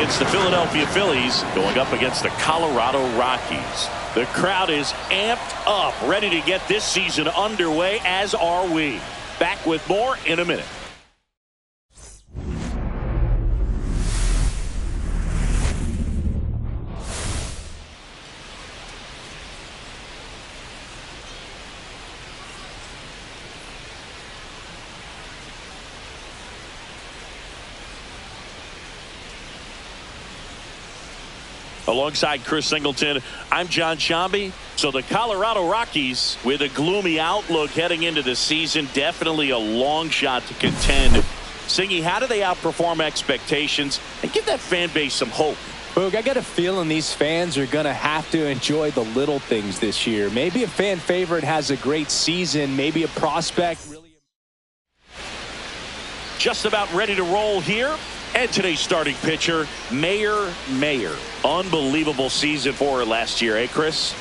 It's the Philadelphia Phillies going up against the Colorado Rockies. The crowd is amped up, ready to get this season underway, as are we. Back with more in a minute. Alongside Chris Singleton, I'm John Shambi. So the Colorado Rockies, with a gloomy outlook heading into the season, definitely a long shot to contend. Singy, how do they outperform expectations and give that fan base some hope? Boog, I got a feeling these fans are going to have to enjoy the little things this year. Maybe a fan favorite has a great season. Maybe a prospect really. Just about ready to roll here. And today's starting pitcher, Mayer. Unbelievable season for her last year, eh, Chris?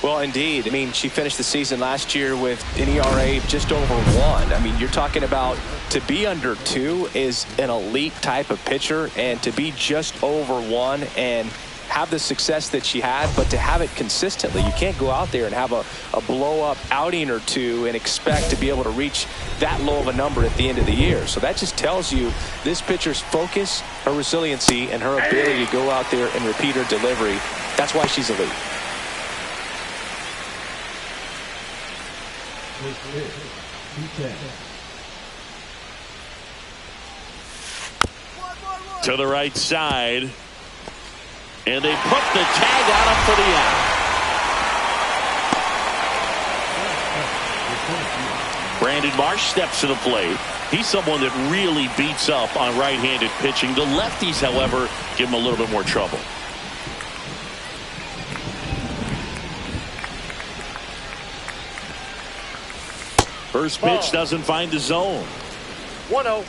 Well, indeed. I mean, she finished the season last year with an ERA just over 1. I mean, you're talking about to be under 2 is an elite type of pitcher, and to be just over 1 and have the success that she had, but to have it consistently. You can't go out there and have a blow-up outing or two and expect to be able to reach that low of a number at the end of the year. So that just tells you this pitcher's focus, her resiliency, and her ability to go out there and repeat her delivery. That's why she's elite. To the right side. And they put the tag on him for the out. Brandon Marsh steps to the plate. He's someone that really beats up on right-handed pitching. The lefties, however, give him a little bit more trouble. First pitch doesn't find the zone. 1-0.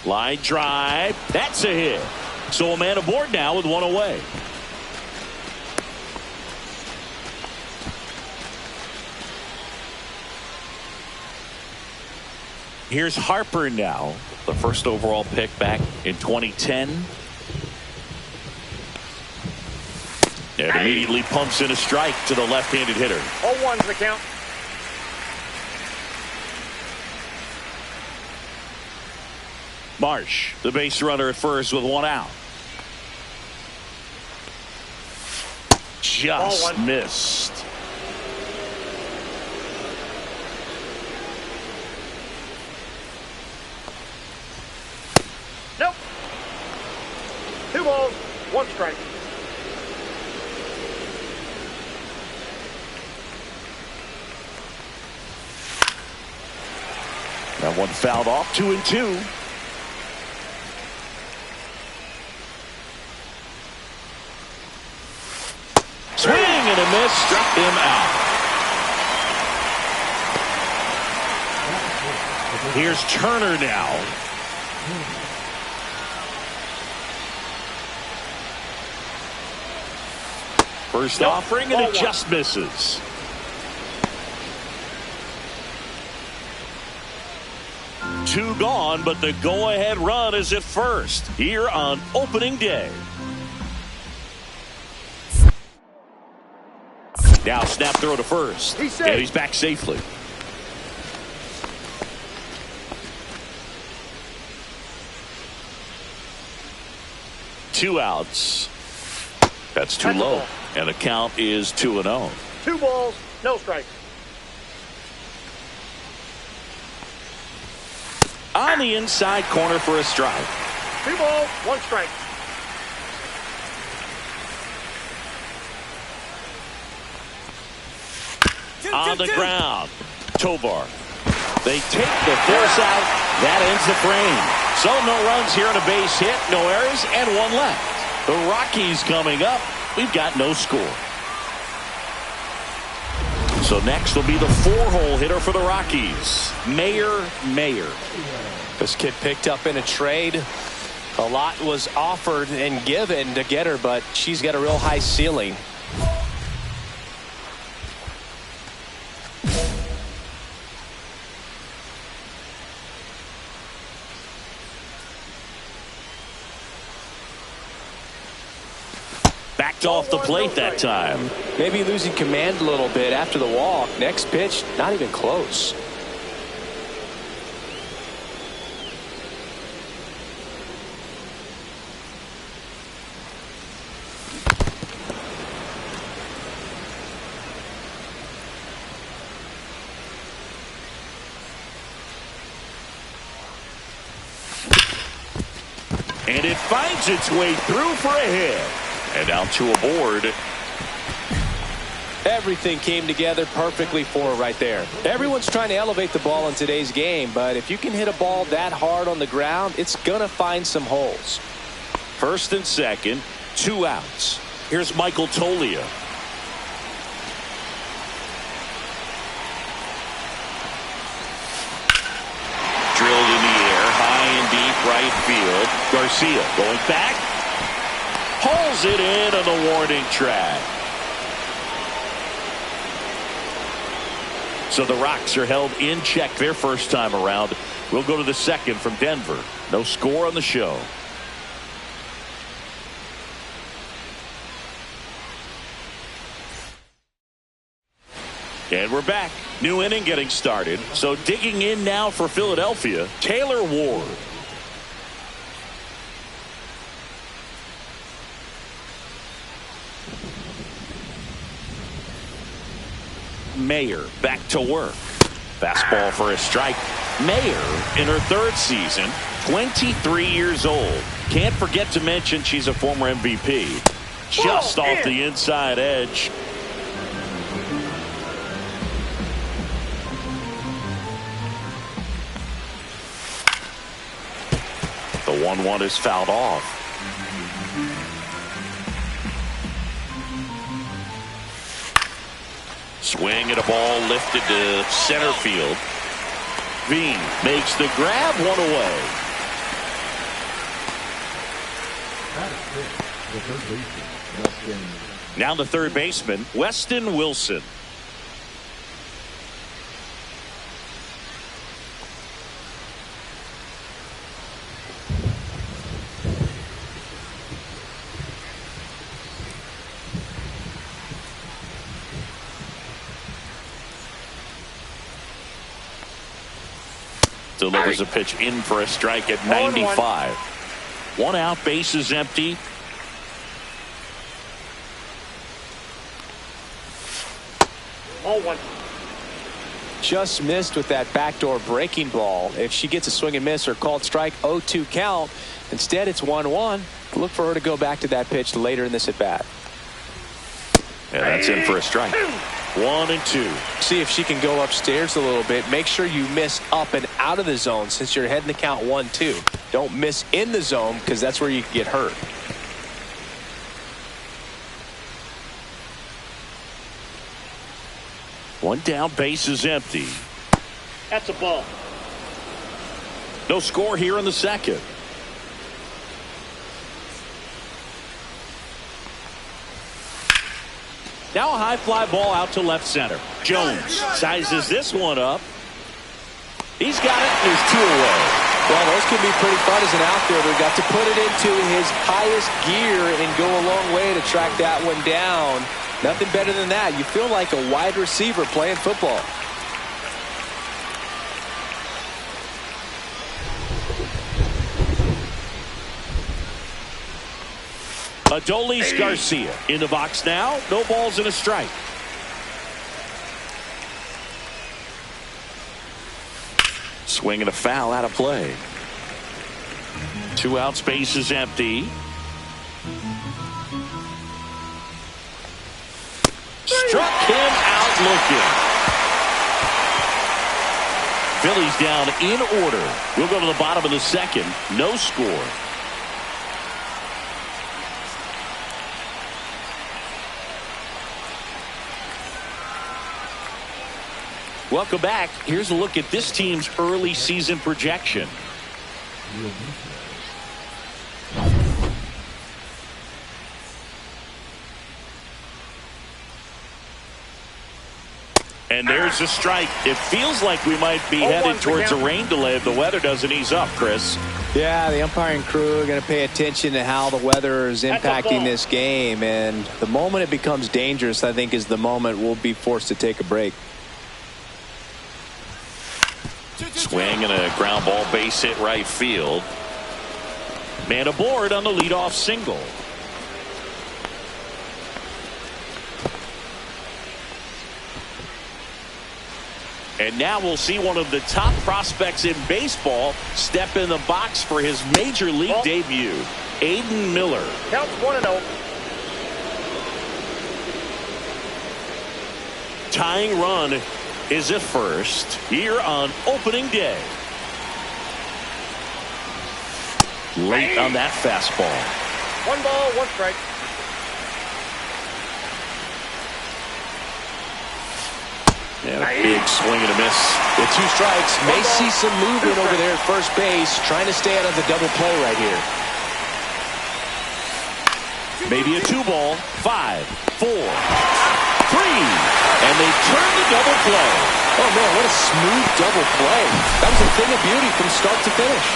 Line drive. That's a hit. So a man aboard now with 1 away. Here's Harper now, the first overall pick back in 2010. And immediately pumps in a strike to the left-handed hitter. 0-1's the count. Marsh, the base runner at first with 1 out. Just missed. Nope. 2 balls, 1 strike. That one fouled off. 2-2. Swing and a miss, struck him out. Here's Turner now. First offering, and it just misses. Two gone, but the go-ahead run is at first here on opening day. Now snap throw to first. And he's back safely. Two outs. That's too low. And the count is 2-0. 2 balls, no strike. On the inside corner for a strike. 2 balls, 1 strike. On the ground, Tovar. They take the force out. That ends the frame. So no runs here on a base hit, no errors, and 1 left. The Rockies coming up. We've got no score. So next will be the 4-hole hitter for the Rockies, Mayer. This kid picked up in a trade. A lot was offered and given to get her, but she's got a real high ceiling. Backed off the plate that time. Maybe losing command a little bit after the walk. Next pitch, not even close. And it finds its way through for a hit. And out to a board. Everything came together perfectly for her right there. Everyone's trying to elevate the ball in today's game, but if you can hit a ball that hard on the ground, it's going to find some holes. First and second, 2 outs. Here's Michael Tolia. Drilled in the air, high and deep right field. Garcia going back. Pulls it in on the warning track. So the Rocks are held in check their first time around. We'll go to the second from Denver. No score on the show. And we're back. New inning getting started. So digging in now for Philadelphia, Taylor Ward. Mayer back to work. Fastball for a strike. Mayer in her 3rd season, 23 years old. Can't forget to mention she's a former MVP. Just off the inside edge. The 1-1 is fouled off. Swing and a ball lifted to center field. Veen makes the grab, 1 away. Now the third baseman, Weston Wilson. Delivers a pitch in for a strike at 95. 1 out, base is empty. 0-1. Just missed with that backdoor breaking ball. If she gets a swing and miss or called strike, 0-2 count. Instead, it's 1-1. Look for her to go back to that pitch later in this at bat. Yeah, that's in for a strike. 1-2. See if she can go upstairs a little bit. Make sure you miss up and out of the zone since you're heading the count 1-2. Don't miss in the zone because that's where you can get hurt. One down, base is empty. That's a ball. No score here in the second. Now a high fly ball out to left center. Jones sizes this one up. He's got it. There's 2 away. Well, those can be pretty fun as an outfielder. Got to put it into his highest gear and go a long way to track that one down. Nothing better than that. You feel like a wide receiver playing football. Adolis Garcia in the box now. No balls and a strike. Swing and a foul out of play. 2 outs, base is empty. Struck him out looking. Phillies down in order. We'll go to the bottom of the second. No score. Welcome back. Here's a look at this team's early season projection. And there's a strike. It feels like we might be headed towards a rain delay if the weather doesn't ease up, Chris. Yeah, the umpiring crew are going to pay attention to how the weather is impacting this game. And the moment it becomes dangerous, I think, is the moment we'll be forced to take a break. Swing and a ground ball, base hit right field. Man aboard on the leadoff single. And now we'll see one of the top prospects in baseball step in the box for his major league debut. Aiden Miller. Counts 1-0. Tying run is at first here on opening day. Late on that fastball. 1 ball, 1 strike. And a big swing and a miss. With 2 strikes, may see some movement over there at first base, trying to stay out of the double play right here. Maybe a 2 ball. 5, 4, 3. And they turn the double play. Oh, man, what a smooth double play. That was a thing of beauty from start to finish.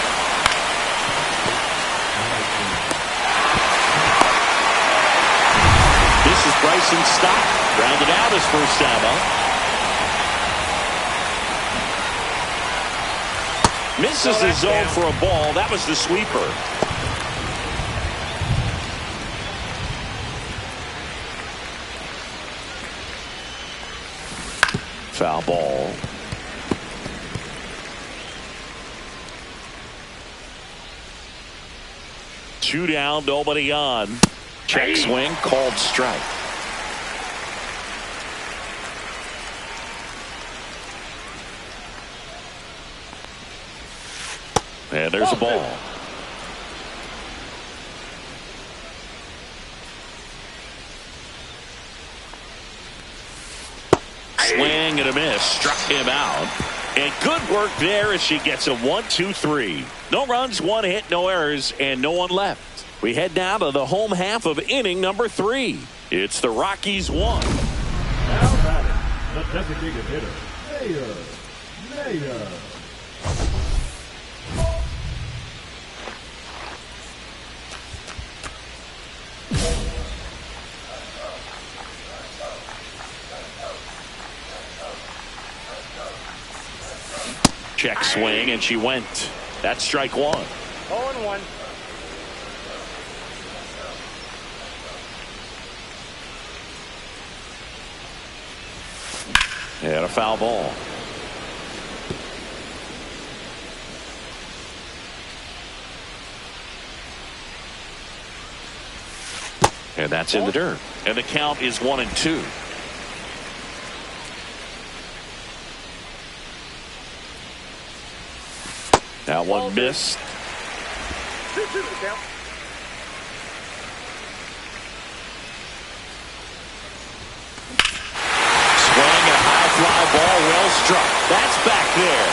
This is Bryson Stott. Rounded out his first time up. Misses the zone for a ball. That was the sweeper. Foul ball. Two down, nobody on. Check swing, called strike. And there's a ball. Swing and a miss. Struck him out. And good work there as she gets a 1-2-3. No runs, 1 hit, no errors, and no one left. We head now to the home half of inning number 3. It's the Rockies 1. Now batting, the designated hitter, Mayor. Check swing, and she went. That's strike 1. 0-1. And a foul ball. And that's in the dirt. And the count is 1-2. That one missed. 2-2 to the count. Swing and a high fly ball, well struck. That's back there.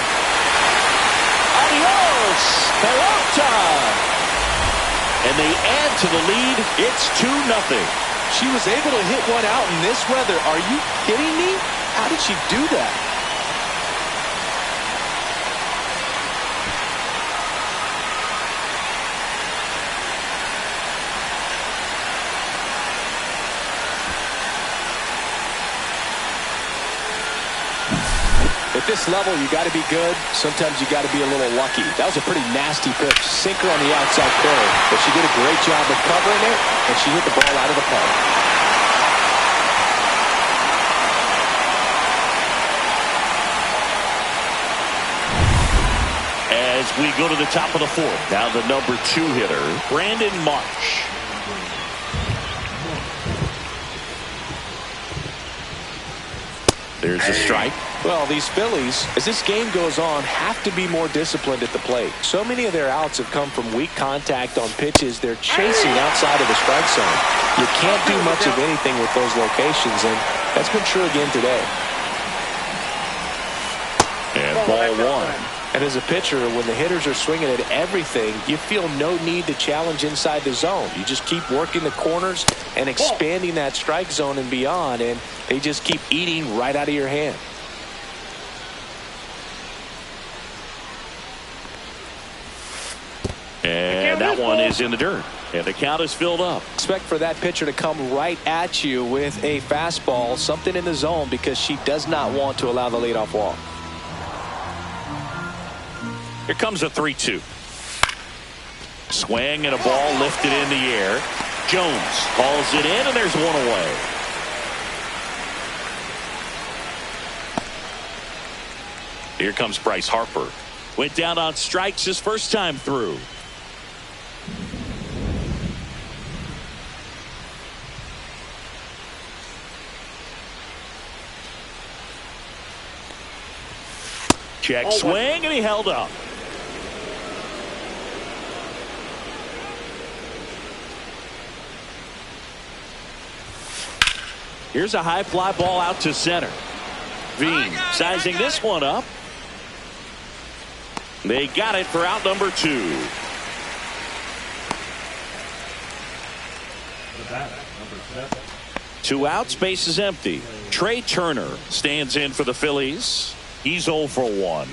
Adios, pelota. And they add to the lead. It's 2-0. She was able to hit one out in this weather. Are you kidding me? How did she do that? At this level, you got to be good. Sometimes you got to be a little lucky. That was a pretty nasty pitch. Sinker on the outside corner. But she did a great job of covering it, and she hit the ball out of the park. As we go to the top of the fourth, now the number 2 hitter, Brandon Marsh. There's a strike. Well, these Phillies, as this game goes on, have to be more disciplined at the plate. So many of their outs have come from weak contact on pitches they're chasing outside of the strike zone. You can't do much of anything with those locations, and that's been true again today. And ball 1. And as a pitcher, when the hitters are swinging at everything, you feel no need to challenge inside the zone. You just keep working the corners and expanding that strike zone and beyond, and they just keep eating right out of your hand. And that one is in the dirt. And the count is filled up. Expect for that pitcher to come right at you with a fastball, something in the zone, because she does not want to allow the leadoff walk. Here comes a 3-2. Swing and a ball lifted in the air. Jones calls it in, and there's one away. Here comes Bryce Harper. Went down on strikes his first time through. Check swing, and he held up. Here's a high fly ball out to center. Veen sizing this one up. They got it for out number 2. Number 7. 2 outs, base is empty. Trey Turner stands in for the Phillies. He's 0 for 1.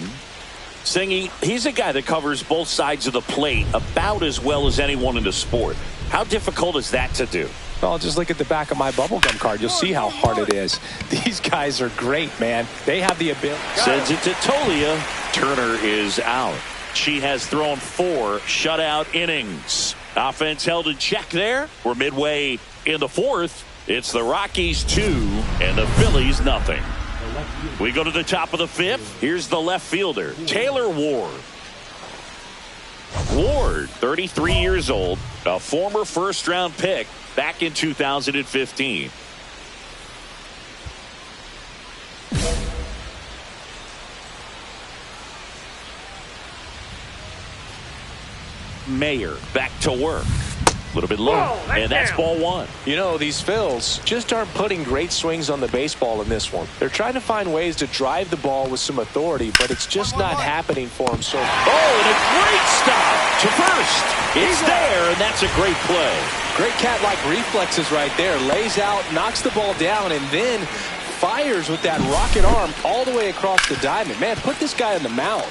Singy, he's a guy that covers both sides of the plate about as well as anyone in the sport. How difficult is that to do? Well, just look at the back of my bubblegum card. You'll see how hard it is. These guys are great, man. They have the ability. Sends it to Tolia. Turner is out. She has thrown 4 shutout innings. Offense held in check there. We're midway in the fourth. It's the Rockies 2 and the Phillies nothing. We go to the top of the fifth. Here's the left fielder, Taylor Ward. Ward, 33 years old, a former first-round pick back in 2015. Mayer back to work. A little bit low, and that's ball 1. You know, these Phils just aren't putting great swings on the baseball in this one. They're trying to find ways to drive the ball with some authority, but it's just not happening for them. So, and a great stop to first. It's there, and that's a great play. Great cat-like reflexes right there. Lays out, knocks the ball down, and then fires with that rocket arm all the way across the diamond. Man, put this guy on the mound.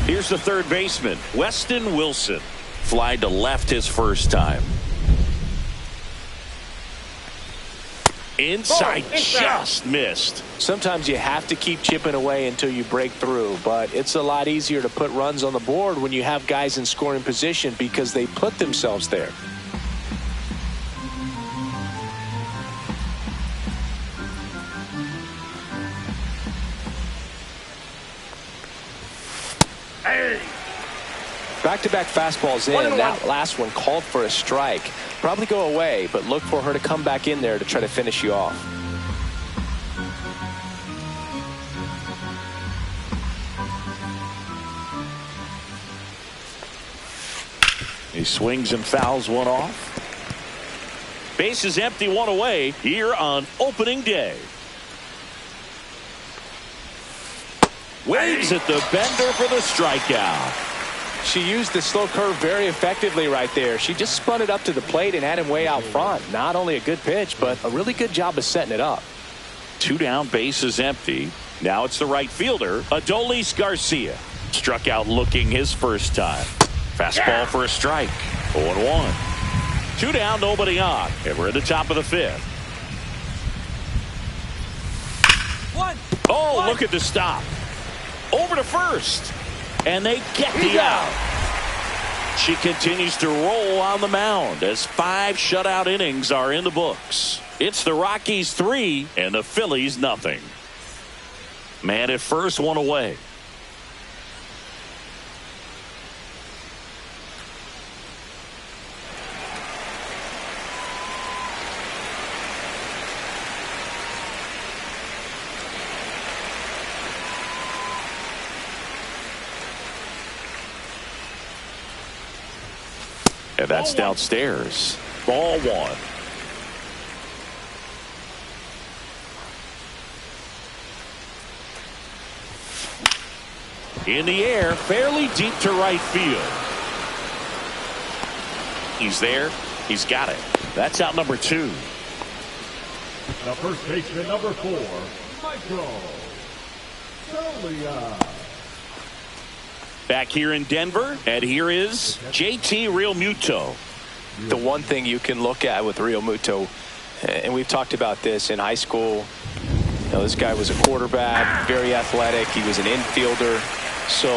Here's the third baseman, Weston Wilson. Fly to left his first time. Inside, just missed. Sometimes you have to keep chipping away until you break through, but it's a lot easier to put runs on the board when you have guys in scoring position because they put themselves there. Hey. Back-to-back fastballs in. That last one called for a strike. Probably go away, but look for her to come back in there to try to finish you off. He swings and fouls one off. Base is empty, one away here on opening day. Waves at the bender for the strikeout. She used the slow curve very effectively right there. She just spun it up to the plate and had him way out front. Not only a good pitch, but a really good job of setting it up. 2 down, base is empty. Now it's the right fielder, Adolis Garcia. Struck out looking his first time. Fastball for a strike. 0-1. 2 down, nobody on. And we're at the top of the 5th. Oh, look at the stop. Over to first. And they get the out. She continues to roll on the mound as 5 shutout innings are in the books. It's the Rockies 3 and the Phillies nothing. Man at first, 1 away. And that's downstairs. Ball 1. In the air, fairly deep to right field. He's there. He's got it. That's out number 2. The first baseman, number 4, Michael Solia. Back here in Denver, and here is JT Realmuto. The one thing you can look at with Realmuto, and we've talked about this in high school, you know, this guy was a quarterback, very athletic. He was an infielder. So,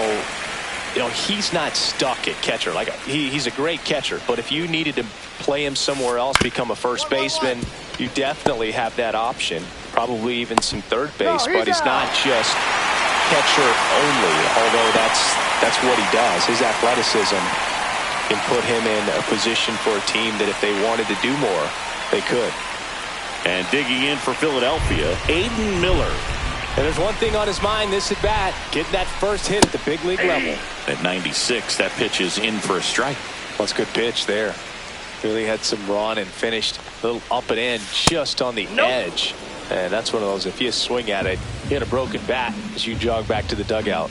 you know, he's not stuck at catcher. Like he's a great catcher, but if you needed to play him somewhere else, become a first baseman, you definitely have that option. Probably even some third base, but he's not just catcher only, although that's what he does. His athleticism can put him in a position for a team that if they wanted to do more, they could. And digging in for Philadelphia, Aiden Miller. And there's one thing on his mind this at bat, getting that first hit at the big league level. At 96, that pitch is in for a strike. Well, it's a good pitch there. Really had some run and finished a little up and in just on the edge. And that's one of those, if you swing at it, you hit a broken bat as you jog back to the dugout.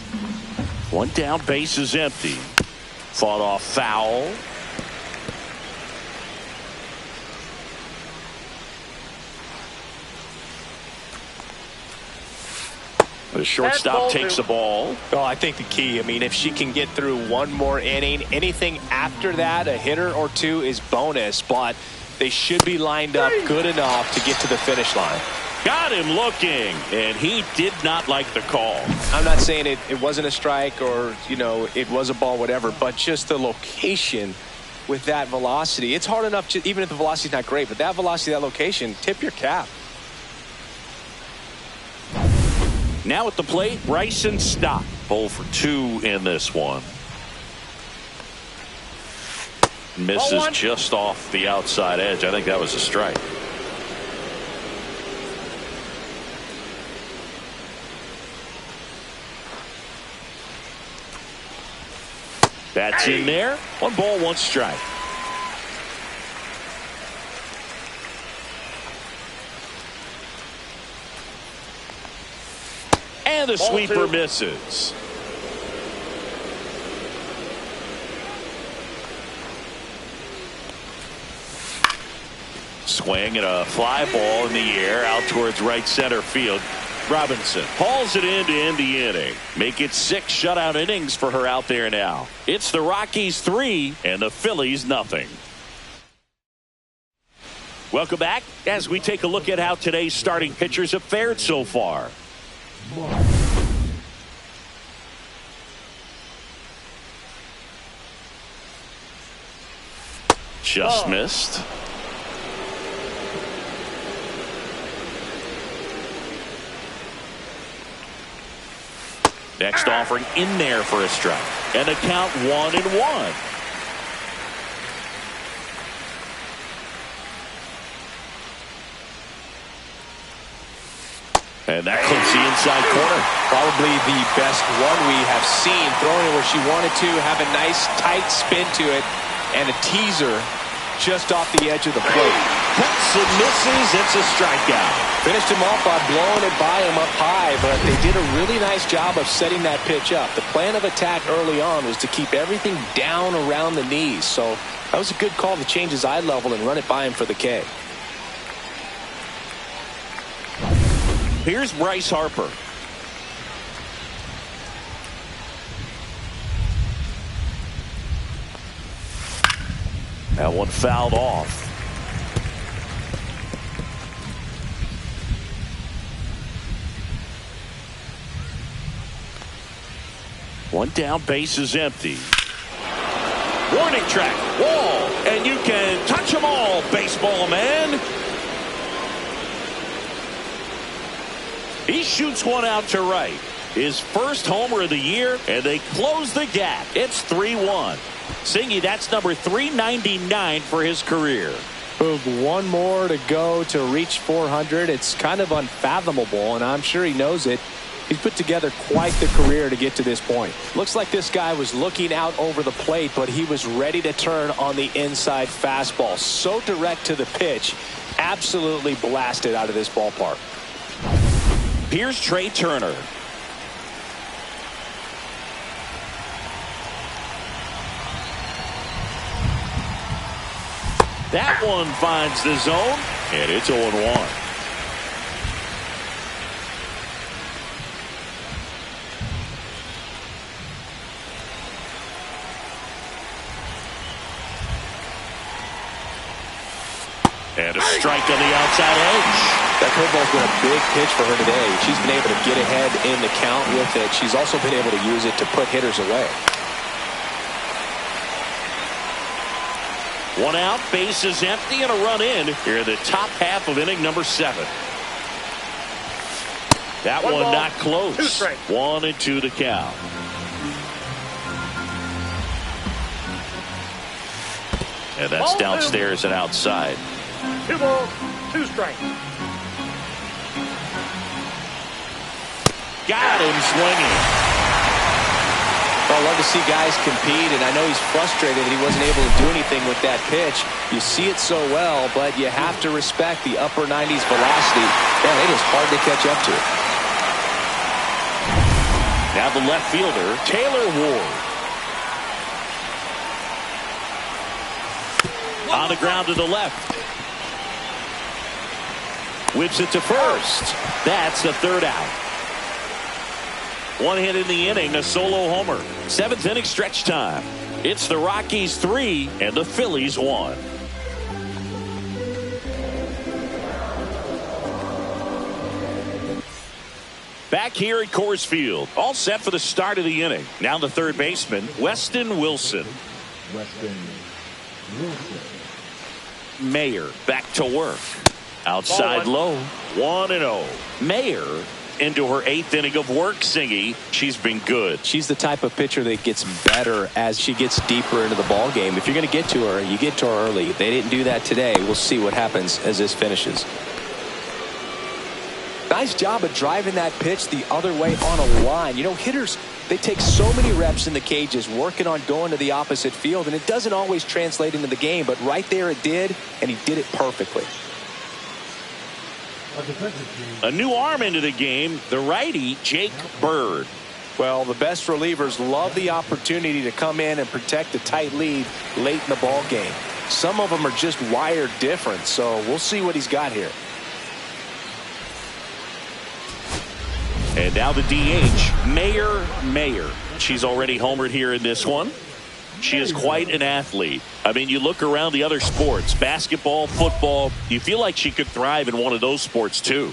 1 down, base is empty. Fought off foul. The shortstop takes the ball. Oh, I think the key, I mean, if she can get through one more inning, anything after that, a hitter or 2 is bonus, but they should be lined up good enough to get to the finish line. Got him looking, and he did not like the call. I'm not saying it wasn't a strike or, you know, it was a ball, whatever, but just the location with that velocity. It's hard enough, to, even if the velocity's not great, but that velocity, that location, tip your cap. Now at the plate, Bryson Stott. 0 for 2 in this one. Misses just off the outside edge. I think that was a strike. That's in there. 1 ball, 1 strike. And the sweeper misses. Swing and a fly ball in the air out towards right center field. Robinson hauls it in to end the inning. Make it 6 shutout innings for her out there now. It's the Rockies 3 and the Phillies nothing. Welcome back as we take a look at how today's starting pitchers have fared so far. Just missed. Next offering in there for a strike. And the count 1-1. And that clips the inside corner. Probably the best one we have seen. Throwing it where she wanted to. Have a nice tight spin to it. And a teaser just off the edge of the plate. Cuts and misses. It's a strikeout. Finished him off by blowing it by him up high. But they did a really nice job of setting that pitch up. The plan of attack early on was to keep everything down around the knees. So that was a good call to change his eye level and run it by him for the K. Here's Bryce Harper. That one fouled off. One down, base is empty. Warning track, wall, and you can touch them all, baseball man. He shoots one out to right. His first homer of the year, and they close the gap. It's 3-1. Singy, that's number 399 for his career. One more to go to reach 400. It's kind of unfathomable, and I'm sure he knows it. He's put together quite the career to get to this point. Looks like this guy was looking out over the plate, but he was ready to turn on the inside fastball. So direct to the pitch, absolutely blasted out of this ballpark. Here's Trey Turner. That one finds the zone, and it's 0-1. And a strike on the outside edge. That curveball's been a big pitch for her today. She's been able to get ahead in the count with it. She's also been able to use it to put hitters away. One out, base is empty, and a run in here in the top half of inning number 7. That one ball, not close. 2 strikes. 1-2 the count. And that's Ball downstairs and outside. 2 balls, 2 strikes. Got him swinging. Well, I love to see guys compete, and I know he's frustrated that he wasn't able to do anything with that pitch. You see it so well, but you have to respect the upper 90s velocity. Man, it is hard to catch up to. Now the left fielder, Taylor Ward. On the ground to the left. Whips it to first. That's the 3rd out. One hit in the inning, a solo homer. 7th inning stretch time. It's the Rockies 3 and the Phillies 1. Back here at Coors Field, all set for the start of the inning. Now the third baseman, Weston Wilson. Mayer back to work. Outside low, 1-0. Mayer into her 8th inning of work, Singy. She's been good. She's the type of pitcher that gets better as she gets deeper into the ball game. If you're going to get to her, you get to her early. They didn't do that today. We'll see what happens as this finishes. Nice job of driving that pitch the other way on a line. You know, hitters, they take so many reps in the cages working on going to the opposite field, and it doesn't always translate into the game, but right there it did, and he did it perfectly. A new arm into the game, the righty, Jake Bird. Well, the best relievers love the opportunity to come in and protect a tight lead late in the ball game. Some of them are just wired different, so we'll see what he's got here. And now the DH, Mayer. She's already homered here in this one. She is quite an athlete. I mean, you look around the other sports, basketball, football, you feel like she could thrive in one of those sports too.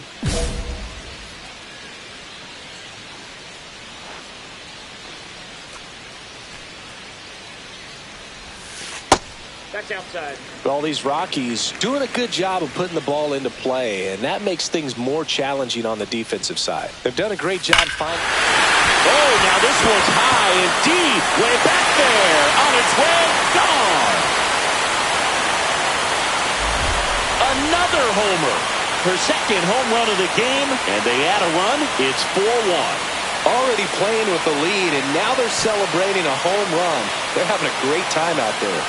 That's outside. Well, these Rockies doing a good job of putting the ball into play, and that makes things more challenging on the defensive side. They've done a great job finding. Oh, now this one's high and deep. Way back there. On its way. Gone. Another homer. Her second home run of the game. And they add a run. It's 4-1. Already playing with the lead, and now they're celebrating a home run. They're having a great time out there.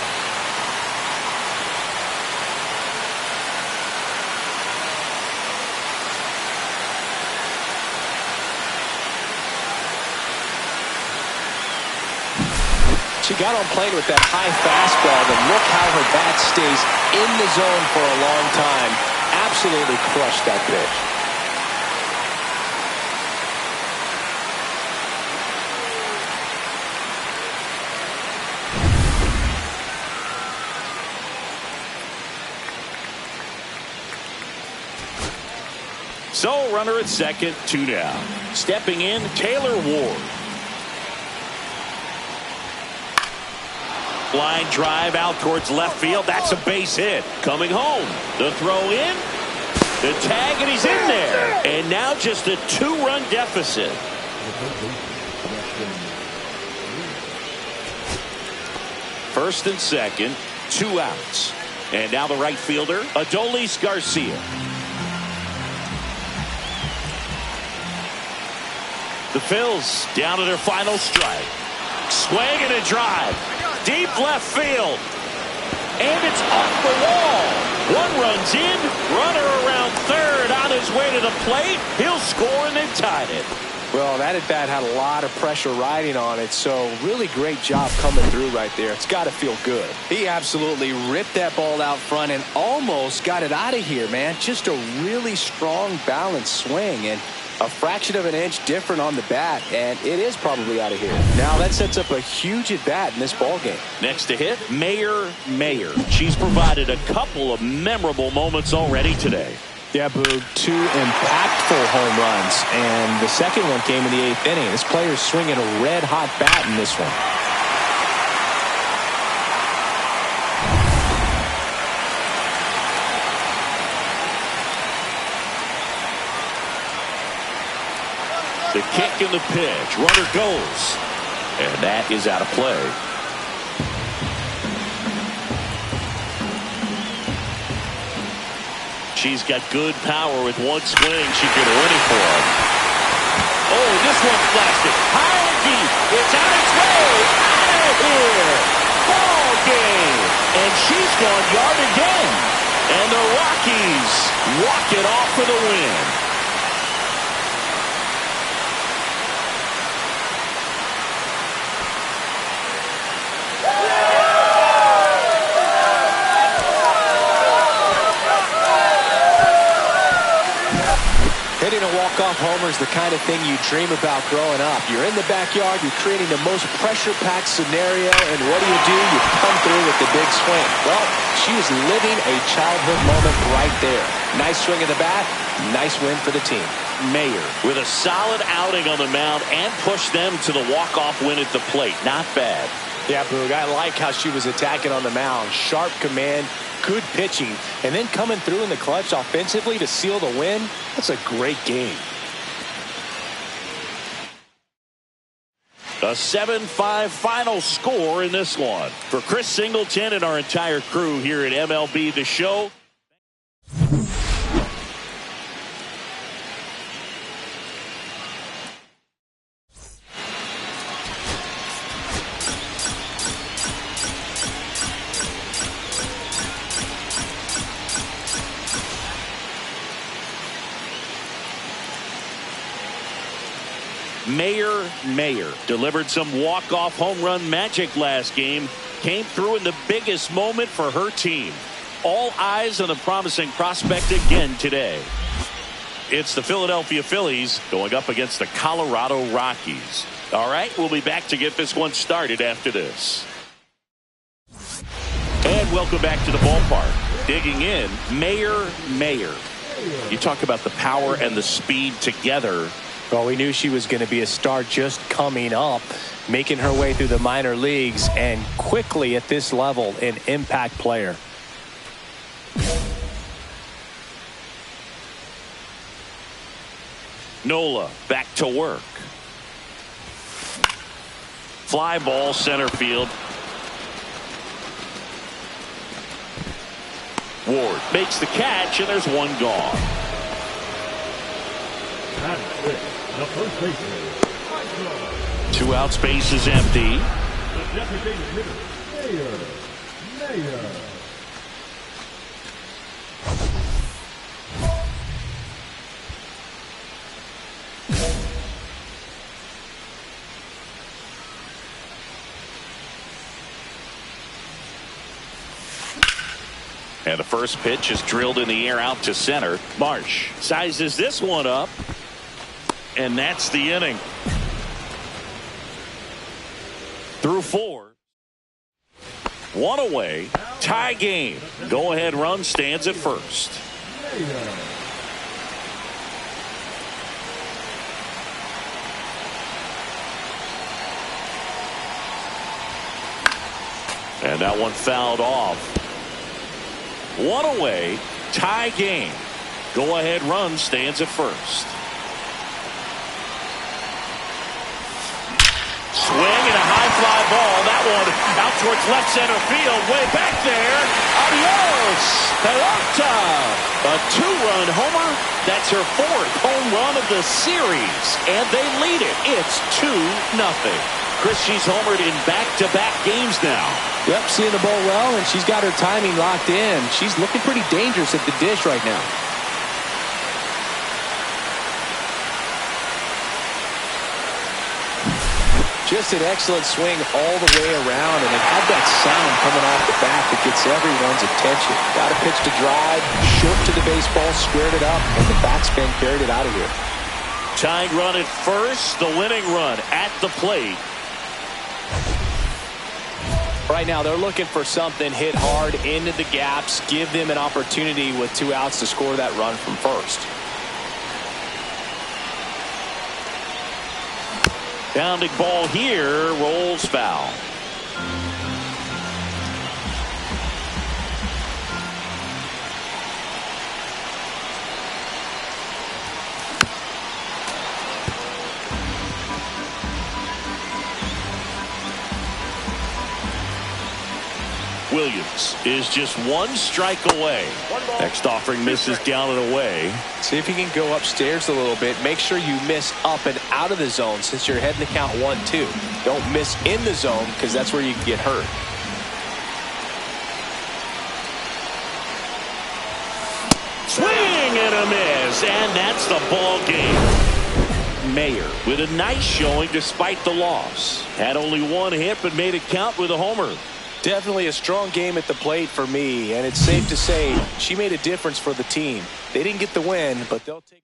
She got on playing with that high fastball, and look how her bat stays in the zone for a long time. Absolutely crushed that pitch. So, runner at second, 2 down. Stepping in, Taylor Ward. Line drive out towards left field. That's a base hit. Coming home. The throw in. The tag, and he's in there. And now just a 2-run deficit. First and second, 2 outs. And now the right fielder, Adolis Garcia. The Phils down to their final strike. Swing and a drive. Deep left field. And it's off the wall. 1 run's in. Runner around third on his way to the plate. He'll score, and they've tied it. Well, that at-bat had a lot of pressure riding on it, so really great job coming through right there. It's got to feel good. He absolutely ripped that ball out front and almost got it out of here, man. Just a really strong, balanced swing, and a fraction of an inch different on the bat, and it is probably out of here. Now that sets up a huge at-bat in this ball game. Next to hit, Mayer. She's provided a couple of memorable moments already today. Yeah, Boog, 2 impactful home runs, and the second one came in the 8th inning. This player's swinging a red-hot bat in this one. The kick and the pitch. Runner goes. And that is out of play. She's got good power with one swing. She could win it for him. Oh, this one's blasted. High and deep. It's on its way. Out of here. Ball game. And she's gone yard again. And the Rockies walk it off for the win. Hitting a walk-off homer is the kind of thing you dream about growing up. You're in the backyard, you're creating the most pressure-packed scenario, and what do? You come through with the big swing. Well, she is living a childhood moment right there. Nice swing of the bat, nice win for the team. Mayer with a solid outing on the mound and pushed them to the walk-off win at the plate. Not bad. Yeah, Boog, I like how she was attacking on the mound. Sharp command, good pitching, and then coming through in the clutch offensively to seal the win. That's a great game. A 7-5 final score in this one. For Chris Singleton and our entire crew here at MLB The Show. Mayer delivered some walk-off home run magic last game. Came through in the biggest moment for her team. All eyes on the promising prospect again today. It's the Philadelphia Phillies going up against the Colorado Rockies. All right, we'll be back to get this one started after this. And welcome back to the ballpark. Digging in, Mayer. You talk about the power and the speed together. Well, we knew she was going to be a star just coming up, making her way through the minor leagues, and quickly at this level, an impact player. Nola back to work. Fly ball center field. Ward makes the catch, and there's one gone. At sixth, the first baseman. Two out, space is empty. The designated hitter, Mayer. And the first pitch is drilled in the air out to center. Marsh sizes this one up, and that's the inning. Through 4. One away. Tie game. Go-ahead run stands at first. And that one fouled off. One away, tie game. Go-ahead run stands at first. Swing and a high fly ball. That one out towards left center field. Way back there. Adios, pelota. A two-run homer. That's her 4th home run of the series. And they lead it. It's 2-0. Chris, she's homered in back-to-back games now. Yep, seeing the ball well, and she's got her timing locked in. She's looking pretty dangerous at the dish right now. Just an excellent swing all the way around, and it had that sound coming off the bat that gets everyone's attention. Got a pitch to drive, short to the baseball, squared it up, and the backspin carried it out of here. Tying run at first, the winning run at the plate. Right now, they're looking for something hit hard into the gaps, give them an opportunity with 2 outs to score that run from first. Bounding ball here, rolls foul. Williams is just 1 strike away. Next offering misses down and away. See if you can go upstairs a little bit. Make sure you miss up and out of the zone since you're heading to count 1-2. Don't miss in the zone because that's where you can get hurt. Swing and a miss, and that's the ball game. Mayer with a nice showing despite the loss. Had only 1 hit but made it count with a homer. Definitely a strong game at the plate for me, and it's safe to say she made a difference for the team. They didn't get the win, but they'll take.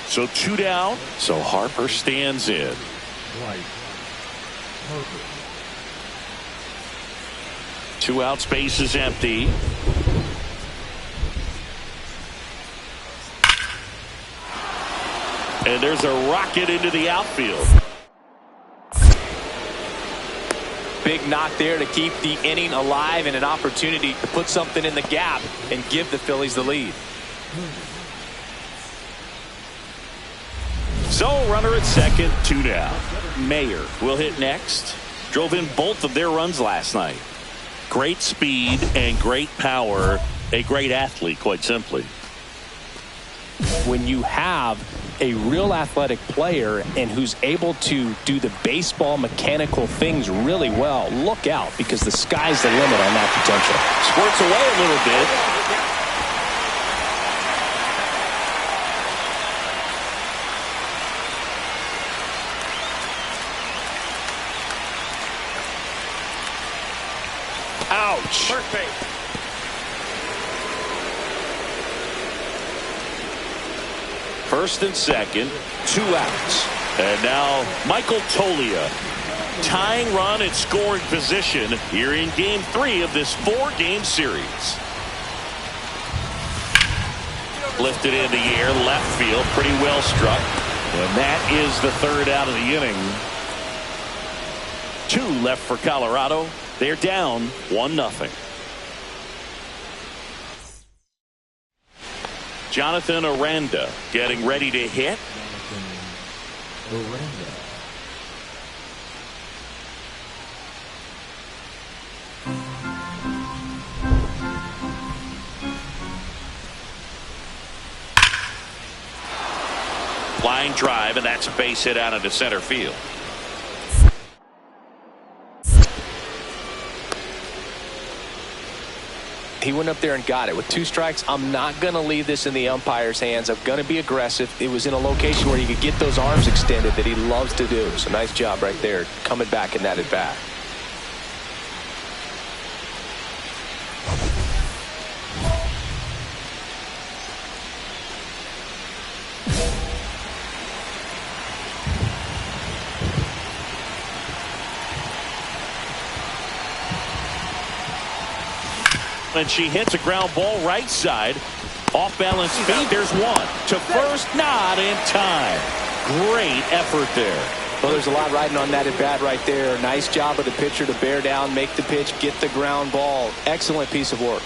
So 2 down, so Harper stands in. Right. Perfect. 2 out, space is empty. And there's a rocket into the outfield. Big knock there to keep the inning alive and an opportunity to put something in the gap and give the Phillies the lead. So runner at second, 2 down. Mayer will hit next. Drove in both of their runs last night. Great speed and great power. A great athlete, quite simply. When you have a real athletic player and who's able to do the baseball mechanical things really well, look out because the sky's the limit on that potential. Squirts away a little bit. Ouch. First base. First and second, 2 outs. And now Michael Tolia tying run and scoring position here in game 3 of this 4-game series. Lifted in the air, left field, pretty well struck. And that is the 3rd out of the inning. 2 left for Colorado. They're down 1-0. Jonathan Aranda getting ready to hit. Line drive, and that's a base hit out into center field. He went up there and got it. With 2 strikes, I'm not going to leave this in the umpire's hands. I'm going to be aggressive. It was in a location where he could get those arms extended that he loves to do. So nice job right there, coming back in that at bat. And she hits a ground ball right side. Off balance feed. There's one. To first, not in time. Great effort there. Well, there's a lot riding on that at bat right there. Nice job of the pitcher to bear down, make the pitch, get the ground ball. Excellent piece of work.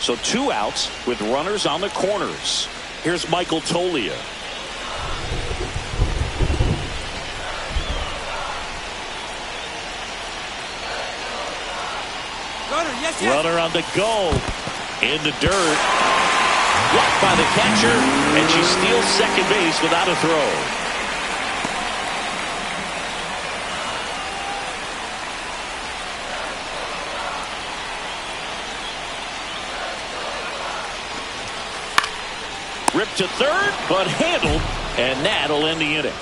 So 2 outs with runners on the corners. Here's Michael Tolia. Runner on the go. In the dirt. Blocked by the catcher. And she steals second base without a throw. Ripped to third, but handled. And that'll end the inning.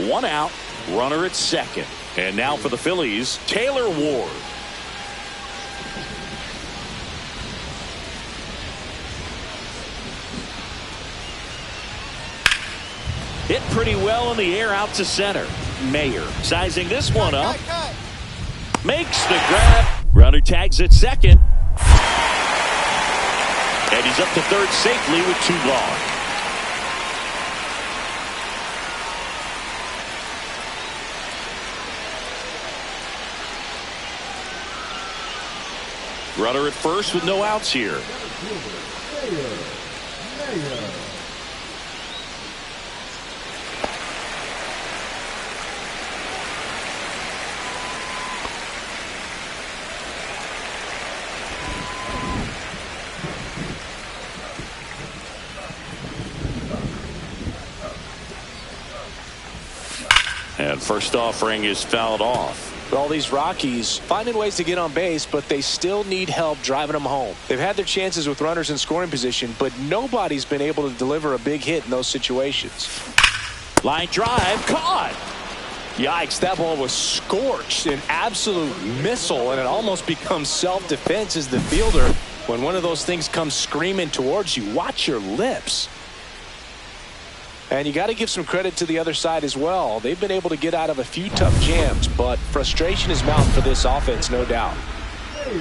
One out, runner at second. And now for the Phillies, Taylor Ward. Hit pretty well in the air out to center. Mayer sizing this one up. Makes the grab. Runner tags at second. And he's up to third safely with 2 gone. Runner at first with no outs here. And first offering is fouled off. All these Rockies finding ways to get on base, but they still need help driving them home. They've had their chances with runners in scoring position, but nobody's been able to deliver a big hit in those situations. Line drive, caught. Yikes, that ball was scorched, an absolute missile, and it almost becomes self-defense as the fielder. When one of those things comes screaming towards you, watch your lips. And you got to give some credit to the other side as well. They've been able to get out of a few tough jams, but frustration is mounting for this offense, no doubt.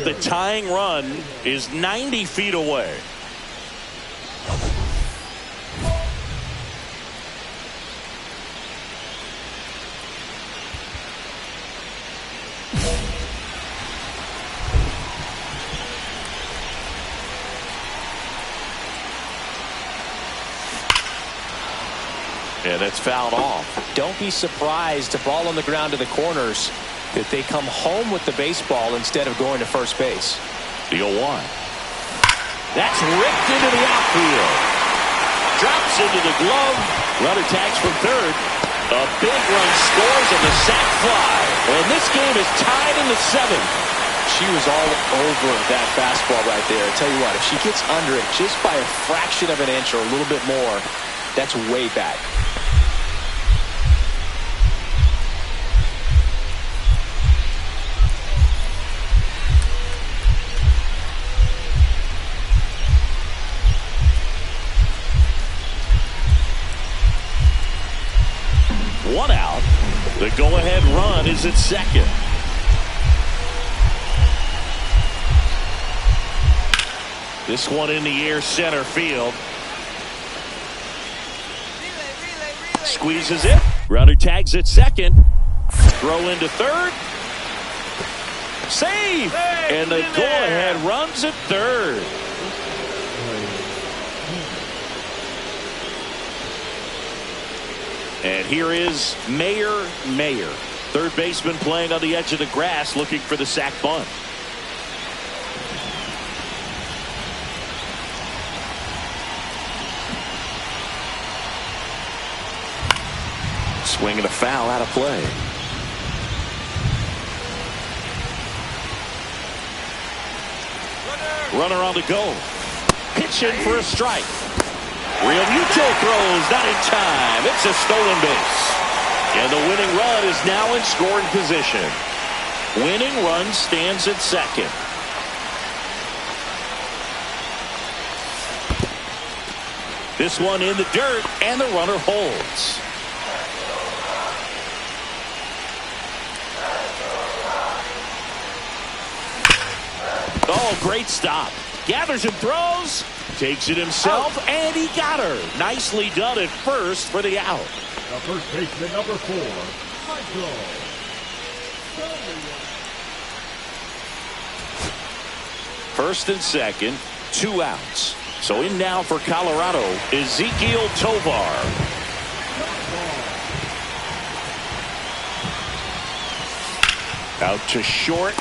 The tying run is 90 feet away. And it's fouled off. Don't be surprised, a ball on the ground to the corners, that they come home with the baseball instead of going to first base. The 0-1. That's ripped into the outfield. Drops into the glove. Runner tags from third. A big run scores on the sac fly. And this game is tied in the 7th. She was all over that fastball right there. I tell you what, if she gets under it just by a fraction of an inch or a little bit more, that's way back. One out. The go-ahead run is at second. This one in the air, center field. Squeezes it. Runner tags at second. Throw into third. Save! And the go-ahead runs at third. And here is Mayer. Third baseman playing on the edge of the grass looking for the sac bunt. Swinging a foul out of play. Runner on the go. Pitching for a strike. Real Muto throws, not in time. It's a stolen base. And the winning run is now in scoring position. Winning run stands at second. This one in the dirt, and the runner holds. Oh, great stop. Gathers and throws. Takes it himself, and he got her. Nicely done at first for the out. The first baseman, number 4, Michael. First and second, 2 outs. So in now for Colorado, Ezequiel Tovar. Out to short.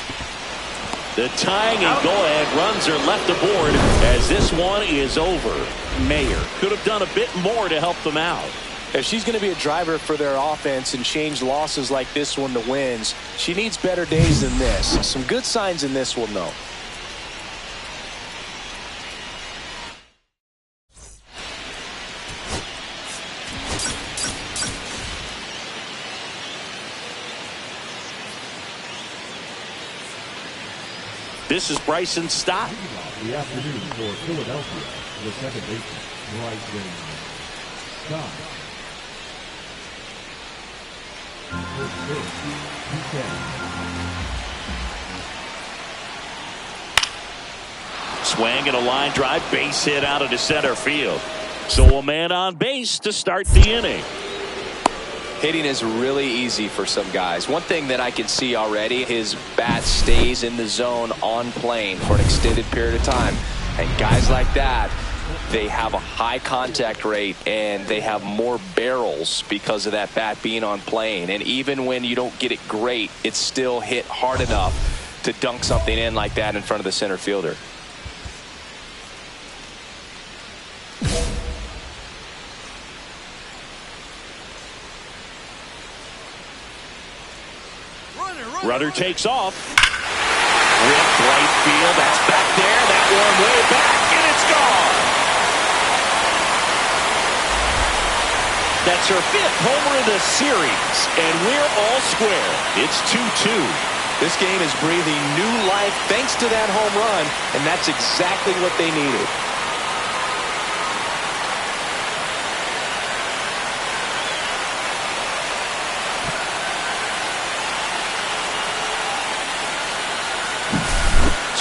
The tying and go-ahead runs are left aboard as this one is over. Mayer could have done a bit more to help them out. If she's going to be a driver for their offense and change losses like this one to wins, she needs better days than this. Some good signs in this one, though. This is Bryson Stott. The afternoon for Philadelphia, the second baseman, Bryson Stott. First base, 210. Swing and a line drive, base hit out into center field. So a man on base to start the inning. Hitting is really easy for some guys. One thing that I can see already, his bat stays in the zone on plane for an extended period of time. And guys like that, they have a high contact rate and they have more barrels because of that bat being on plane. And even when you don't get it great, it's still hit hard enough to dunk something in like that in front of the center fielder. Runner takes off. With right field, that's back there. That one way back, and it's gone. That's her 5th homer of the series, and we're all square. It's 2-2. This game is breathing new life thanks to that home run, and that's exactly what they needed.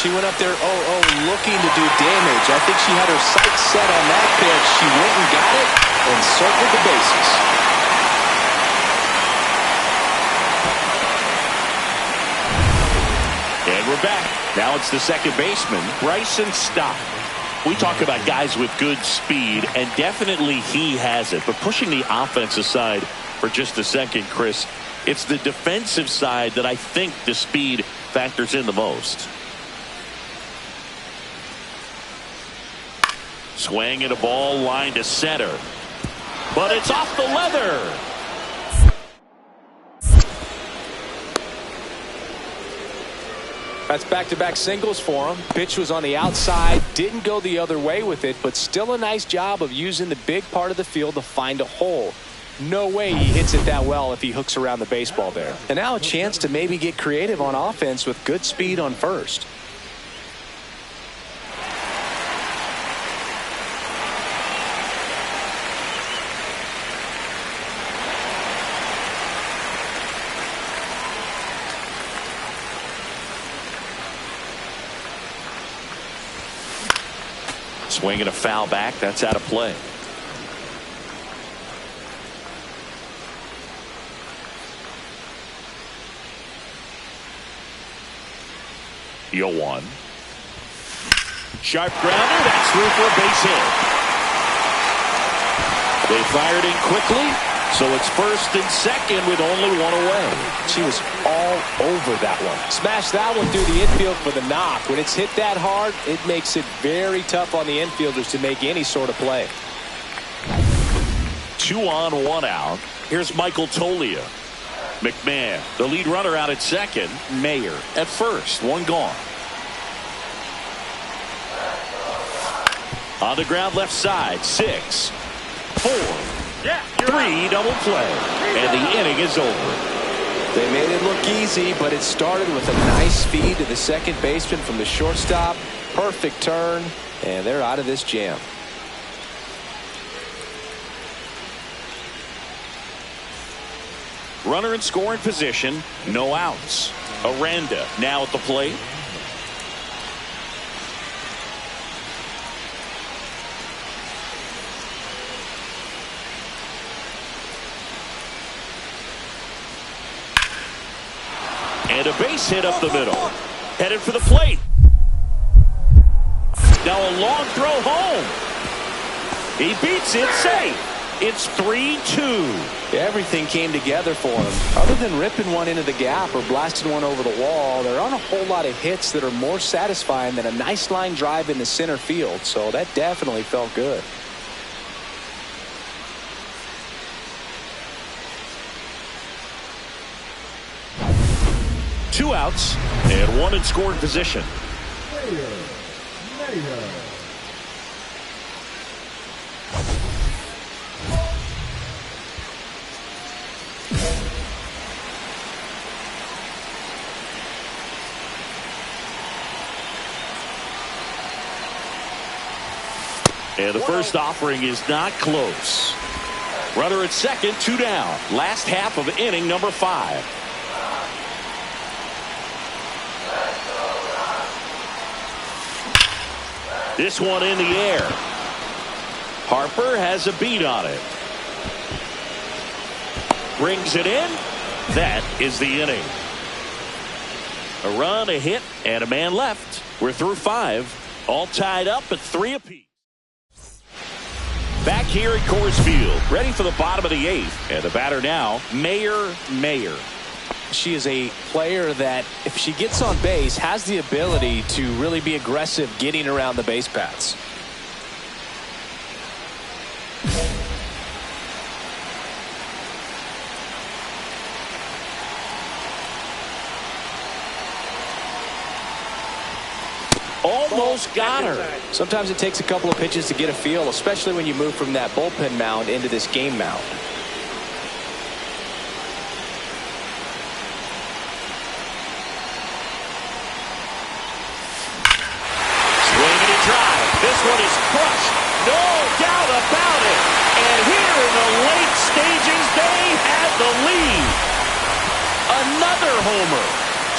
She went up there, looking to do damage. I think she had her sights set on that pitch. She went and got it and circled the bases. And we're back. Now it's the second baseman, Bryson Stott. We talk about guys with good speed, and definitely he has it. But pushing the offense aside for just a second, Chris, it's the defensive side that I think the speed factors in the most. Swing and a ball line to center. But it's off the leather. That's back-to-back singles for him. Pitch was on the outside, didn't go the other way with it, but still a nice job of using the big part of the field to find a hole. No way he hits it that well if he hooks around the baseball there. And now a chance to maybe get creative on offense with good speed on first. Swinging a foul back. That's out of play. 0-1. Sharp grounder. That's through for a base hit. They fired in quickly, so it's first and second with only one away. She was all over that one. Smashed that one through the infield for the knock. When it's hit that hard, it makes it very tough on the infielders to make any sort of play. 2 on, 1 out. Here's Michael Tolia. McMahon, the lead runner, out at second. Mayer at first. 1 gone. On the ground left side. 6, 4, 3 double play. And the inning is over. They made it look easy, but it started with a nice feed to the second baseman from the shortstop. Perfect turn, and they're out of this jam. Runner in scoring position, no outs. Aranda now at the plate. And a base hit up the middle. Headed for the plate. Now a long throw home. He beats it safe. It's 3-2. Everything came together for him. Other than ripping one into the gap or blasting one over the wall, there aren't a whole lot of hits that are more satisfying than a nice line drive into center field. So that definitely felt good. Two outs and 1 in scoring position. And the first offering is not close. Runner at second, 2 down. Last half of inning number 5. This one in the air. Harper has a beat on it. Brings it in. That is the inning. A run, a hit, and a man left. We're through 5. All tied up at 3 apiece. Back here at Coors Field, ready for the bottom of the 8th. And the batter now, Mayer. She is a player that, if she gets on base, has the ability to really be aggressive getting around the base paths. Almost got her. Sometimes it takes a couple of pitches to get a feel, especially when you move from that bullpen mound into this game mound. Swinging a drive. This one is crushed. No doubt about it. And here in the late stages, they have the lead. Another homer.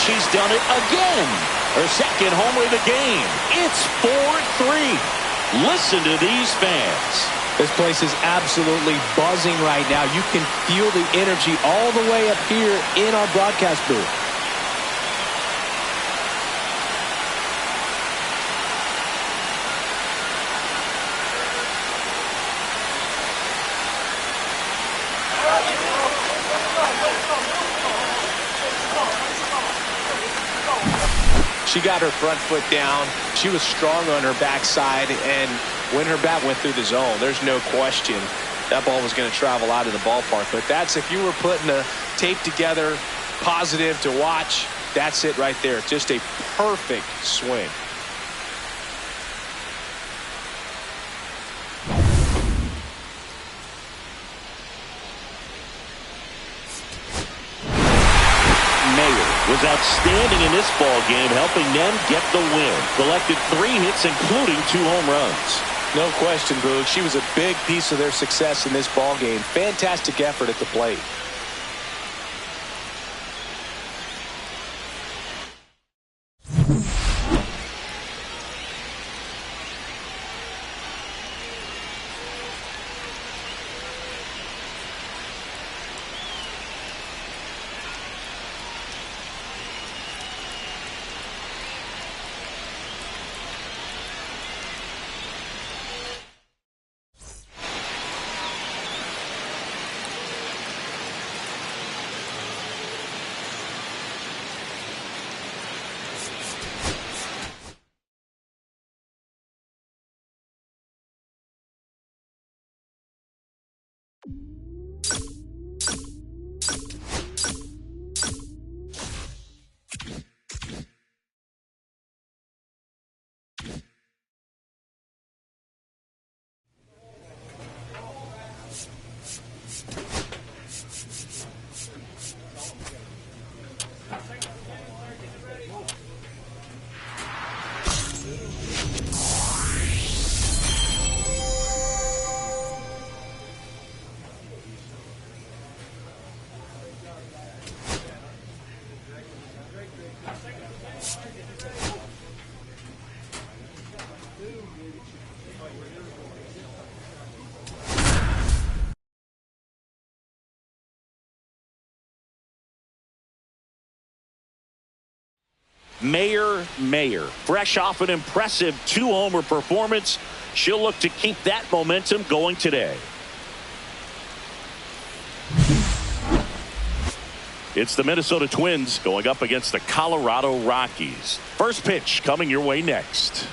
She's done it again. Her second homer of the game. It's 4-3. Listen to these fans. This place is absolutely buzzing right now. You can feel the energy all the way up here in our broadcast booth. She got her front foot down. She was strong on her backside, and when her bat went through the zone, there's no question that ball was going to travel out of the ballpark. But that's, if you were putting a tape together, positive to watch, that's it right there. Just a perfect swing. Was outstanding in this ball game, helping them get the win. Collected 3 hits, including 2 home runs. No question, Boog. She was a big piece of their success in this ball game. Fantastic effort at the plate. Mayer, fresh off an impressive 2-homer performance. She'll look to keep that momentum going today. It's the Minnesota Twins going up against the Colorado Rockies. First pitch coming your way next.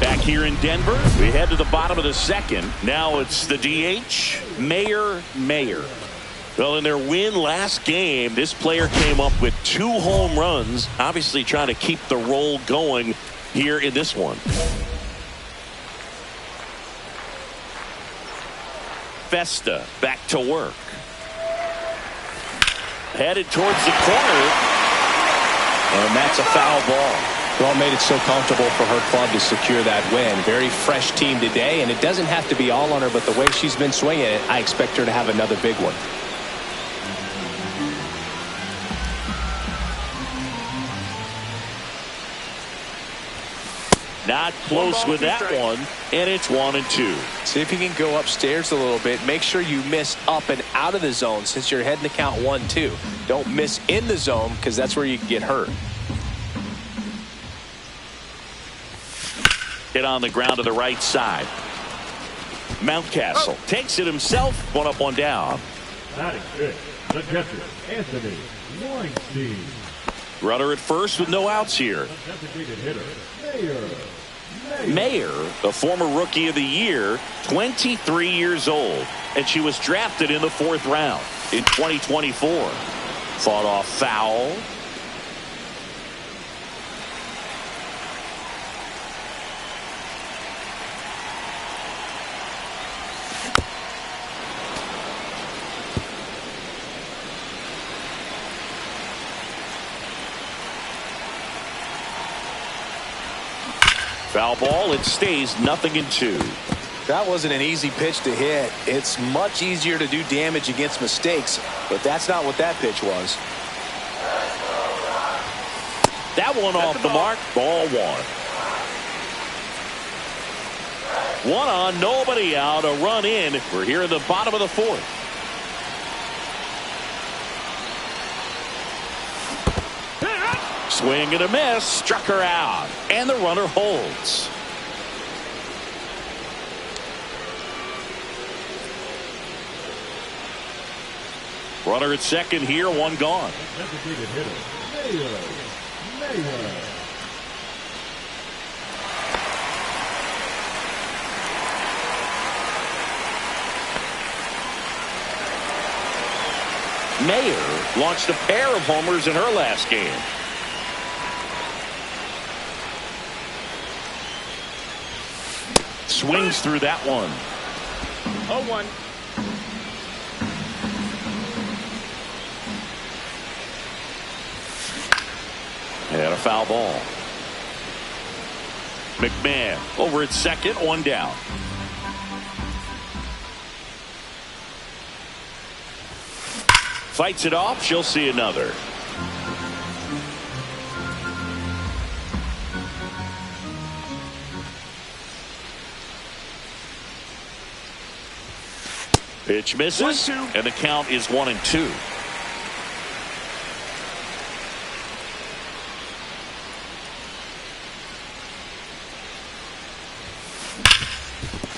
Back here in Denver, we head to the bottom of the second. Now it's the DH, Mayer. Well, in their win last game, this player came up with 2 home runs, obviously trying to keep the roll going here in this one. Festa back to work. Headed towards the corner, and that's a foul ball. Well, made it so comfortable for her club to secure that win. Very fresh team today, and it doesn't have to be all on her, but the way she's been swinging it, I expect her to have another big one. Not close with that one, and it's 1-2. See if you can go upstairs a little bit. Make sure you miss up and out of the zone since you're heading to count 1-2. Don't miss in the zone because that's where you can get hurt. Hit on the ground to the right side. Mountcastle takes it himself. 1 up, 1 down. Batting fifth, the catcher, Anthony Weinstein. Runner at first with no outs here. Designated hitter, Mayer, the former Rookie of the Year, 23 years old, and she was drafted in the 4th round in 2024. Fought off foul. Foul ball. It stays 0-2. That wasn't an easy pitch to hit. It's much easier to do damage against mistakes, but that's not what that pitch was. That one off the mark. Ball 1. 1 on, nobody out. A run in. We're here in the bottom of the 4th. Swing and a miss. Struck her out. And the runner holds. Runner at second here. 1 gone. designated hitter, Mayer. Mayer launched a pair of homers in her last game. Swings through that one. 0-1. And a foul ball. McMahon over at second, 1 down. Fights it off. She'll see another. Pitch misses, and the count is 1-2.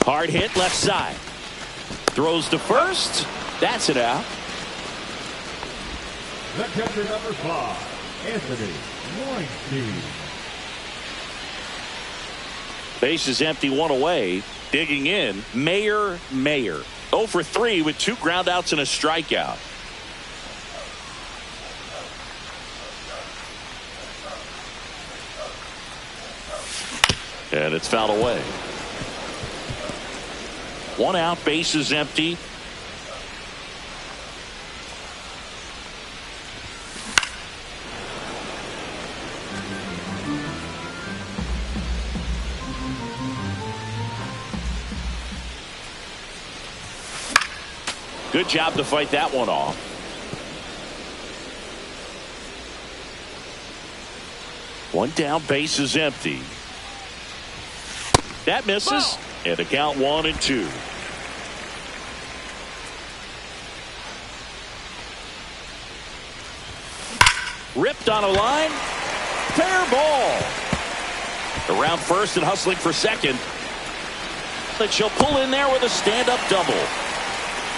Hard hit left side. Throws to first. That's it out. The catcher number 5, Anthony Weinstein. Base is empty, 1 away. Digging in, Mayer. 0 for 3 with 2 groundouts and a strikeout. And it's fouled away. 1 out, bases empty. Good job to fight that one off. One down, bases empty. That misses, and a count 1-2. Ripped on a line. Fair ball. Around first and hustling for second. But she'll pull in there with a stand-up double.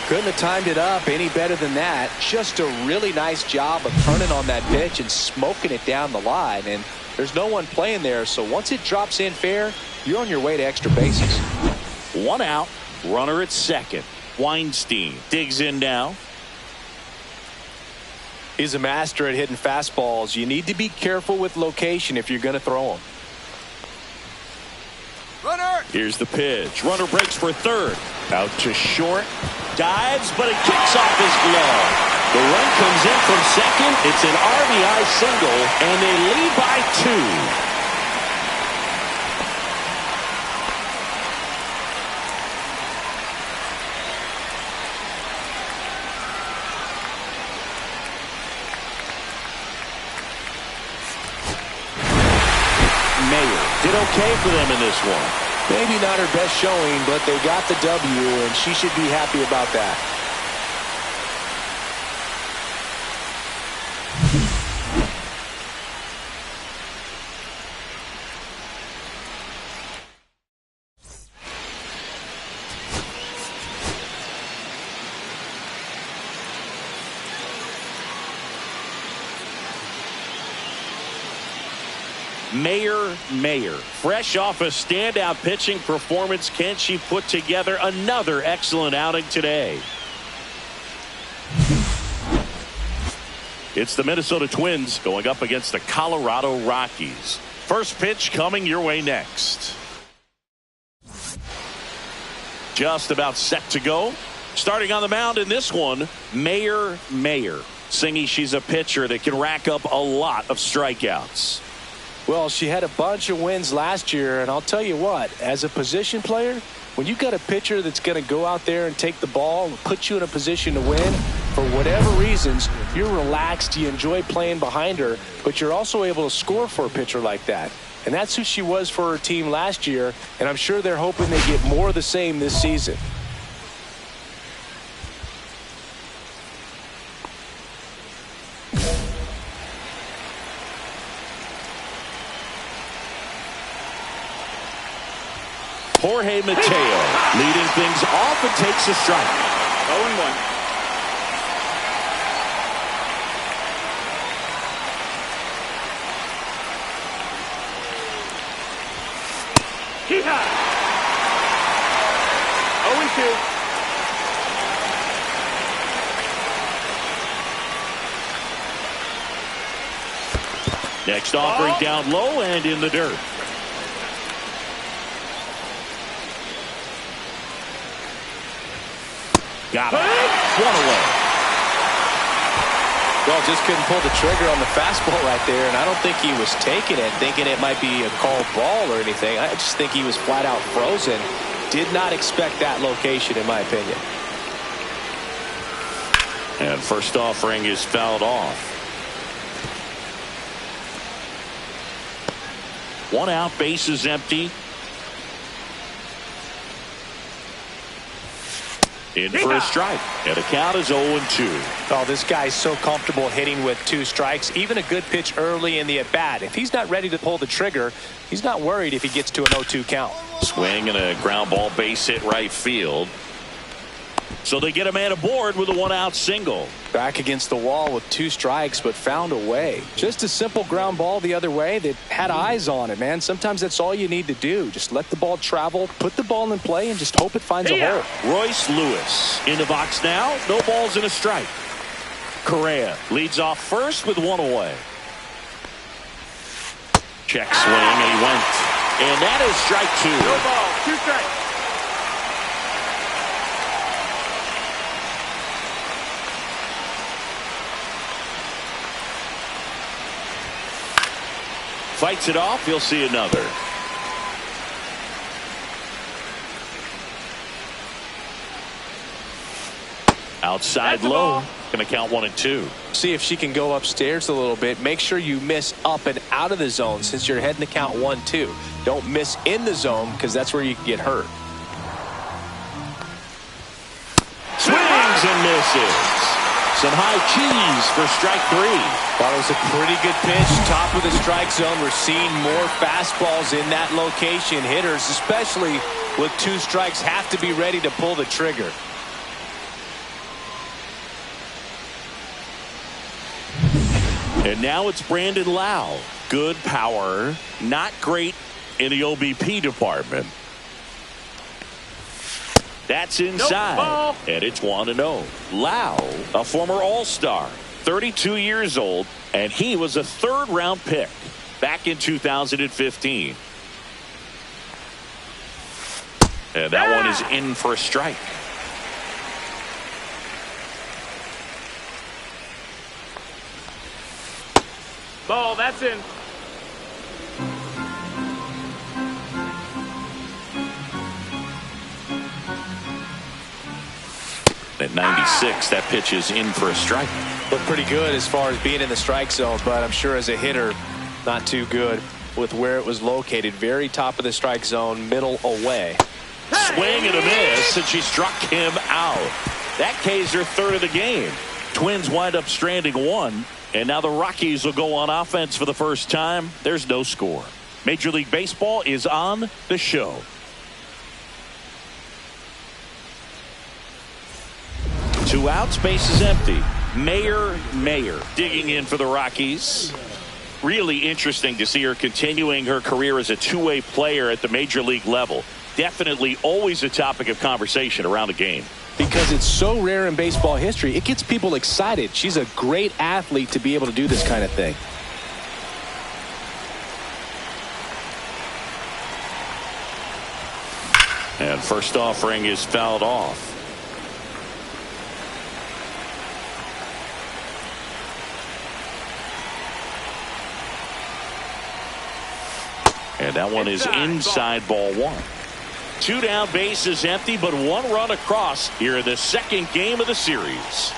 Couldn't have timed it up any better than that. Just a really nice job of turning on that pitch and smoking it down the line. And there's no one playing there, so once it drops in fair, you're on your way to extra bases. 1 out, runner at second. Weinstein digs in now. He's a master at hitting fastballs. You need to be careful with location if you're going to throw them. Runner! Here's the pitch. Runner breaks for third. Out to short. Dives, but it kicks off his glove. The run comes in from second. It's an RBI single, and they lead by 2. Did okay for them in this one. Maybe not her best showing, but they got the W, and she should be happy about that. Mayer, fresh off a standout pitching performance. Can she put together another excellent outing today? It's the Minnesota Twins going up against the Colorado Rockies. First pitch coming your way next. Just about set to go. Starting on the mound in this one, Mayer. Singing she's a pitcher that can rack up a lot of strikeouts. Well, she had a bunch of wins last year, and I'll tell you what, as a position player, when you've got a pitcher that's going to go out there and take the ball and put you in a position to win, for whatever reasons, you're relaxed, you enjoy playing behind her, but you're also able to score for a pitcher like that. And that's who she was for her team last year, and I'm sure they're hoping they get more of the same this season. Jorge Mateo leading things off and takes a strike. 0-1. Hee-haw! 0-2. Next offering down low and in the dirt. Got it. One away. Well, just couldn't pull the trigger on the fastball right there, and I don't think he was taking it, thinking it might be a called ball or anything. I just think he was flat out frozen. Did not expect that location, in my opinion. And first offering is fouled off. 1 out, bases empty. In for a strike, and the count is 0-2. Oh, this guy's so comfortable hitting with 2 strikes. Even a good pitch early in the at-bat. If he's not ready to pull the trigger, he's not worried if he gets to an 0-2 count. Swing and a ground ball base hit right field. So they get a man aboard with a one-out single. Back against the wall with 2 strikes, but found a way. Just a simple ground ball the other way that had eyes on it, man. Sometimes that's all you need to do. Just let the ball travel, put the ball in play, and just hope it finds a hole. Royce Lewis in the box now. No balls and a strike. Correa leads off first with 1 away. Check swing, and he went. And that is strike 2. No ball, 2 strikes. Fights it off. You'll see another. Outside low. Going to count 1 and 2. See if she can go upstairs a little bit. Make sure you miss up and out of the zone since you're heading to count 1-2. Don't miss in the zone because that's where you can get hurt. Swings and misses. Some high cheese for strike 3. Thought it was a pretty good pitch. Top of the strike zone. We're seeing more fastballs in that location. Hitters, especially with 2 strikes, have to be ready to pull the trigger. And now it's Brandon Lau. Good power. Not great in the OBP department. That's inside. Nope, and it's 1-0. Lau, a former All-Star, 32 years old, and he was a 3rd-round pick back in 2015. And that one is in for a strike. Ball, that's in. At 96, that pitch is in for a strike. Looked pretty good as far as being in the strike zone, but I'm sure as a hitter, not too good with where it was located. Very top of the strike zone, middle away. Swing and a miss, and she struck him out. That K's her 3rd of the game. Twins wind up stranding 1, and now the Rockies will go on offense for the first time. There's no score. Major League Baseball is on the show. Two outs, base is empty. Mayer digging in for the Rockies. Really interesting to see her continuing her career as a two-way player at the major league level. Definitely always a topic of conversation around the game. Because it's so rare in baseball history, it gets people excited. She's a great athlete to be able to do this kind of thing. And first offering is fouled off. And that one is inside, ball 1. 2 down, base is empty, but 1 run across here in the 2nd game of the series.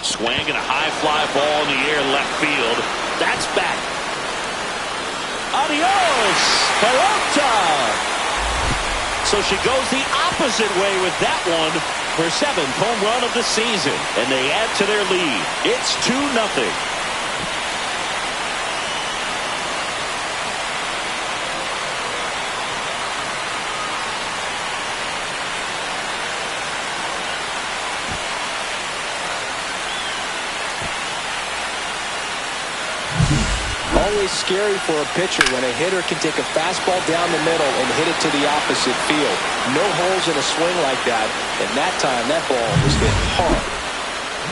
Swing and a high fly ball in the air left field. That's back. Adios, Pelota. So she goes the opposite way with that one. Her 7th home run of the season, and they add to their lead. It's 2-0. Always scary for a pitcher when a hitter can take a fastball down the middle and hit it to the opposite field. No holes in a swing like that, and that time that ball was hit hard.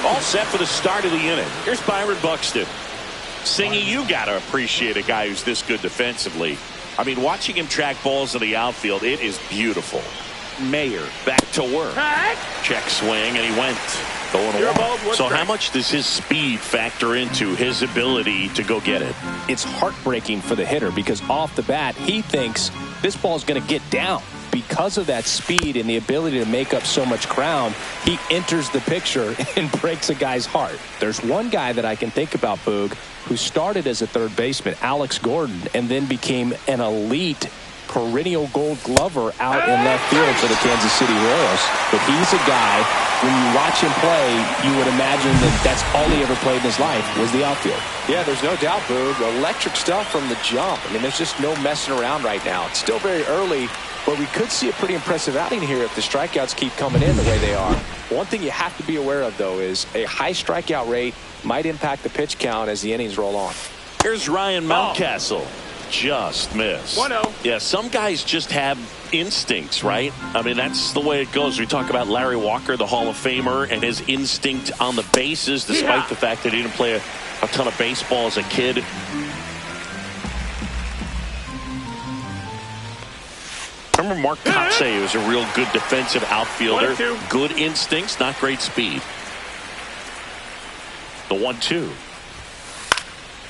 All set for the start of the inning. Here's Byron Buxton. Singy, you got to appreciate a guy who's this good defensively. I mean, watching him track balls in the outfield, it is beautiful. Mayer back to work. Check swing, and he went. So how much does his speed factor into his ability to go get it? It's heartbreaking for the hitter because off the bat, he thinks this ball is going to get down. Because of that speed and the ability to make up so much ground, he enters the picture and breaks a guy's heart. There's one guy that I can think about, Boog, who started as a third baseman, Alex Gordon, and then became an elite perennial Gold Glover out in left field for the Kansas City Royals. But he's a guy, when you watch him play, you would imagine that that's all he ever played in his life was the outfield. Yeah, there's no doubt, Boog. Electric stuff from the jump. I mean, there's just no messing around right now. It's still very early, but we could see a pretty impressive outing here if the strikeouts keep coming in the way they are. One thing you have to be aware of, though, is a high strikeout rate might impact the pitch count as the innings roll on. Here's Ryan Mountcastle. Just missed. 1-0. Yeah, some guys just have instincts, right? I mean, that's the way it goes. We talk about Larry Walker, the Hall of Famer, and his instinct on the bases, despite the fact that he didn't play a ton of baseball as a kid. Remember Mark Kotsay was a real good defensive outfielder. 1-2. Good instincts, not great speed. The 1-2.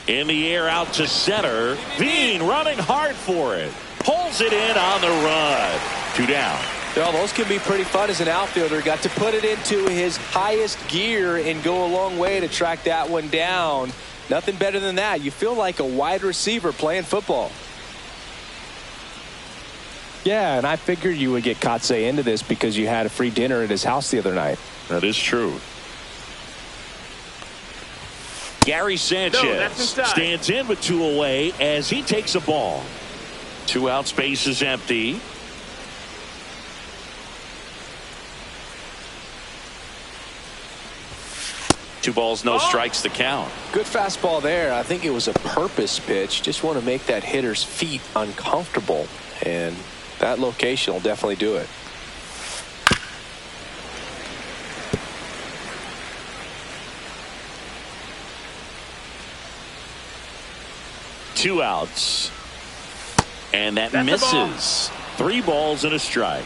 In the air out to center. Veen running hard for it. Pulls it in on the run. 2 down. Well, those can be pretty fun as an outfielder. Got to put it into his highest gear and go a long way to track that one down. Nothing better than that. You feel like a wide receiver playing football. Yeah, and I figured you would get Kotsay into this because you had a free dinner at his house the other night. That is true. Gary Sanchez stands in with 2 away as he takes a ball. 2 out, space is empty. Two balls, no strikes to count. Good fastball there. I think it was a purpose pitch. Just want to make that hitter's feet uncomfortable, and that location will definitely do it. Two outs. And that misses. 3 balls and a strike.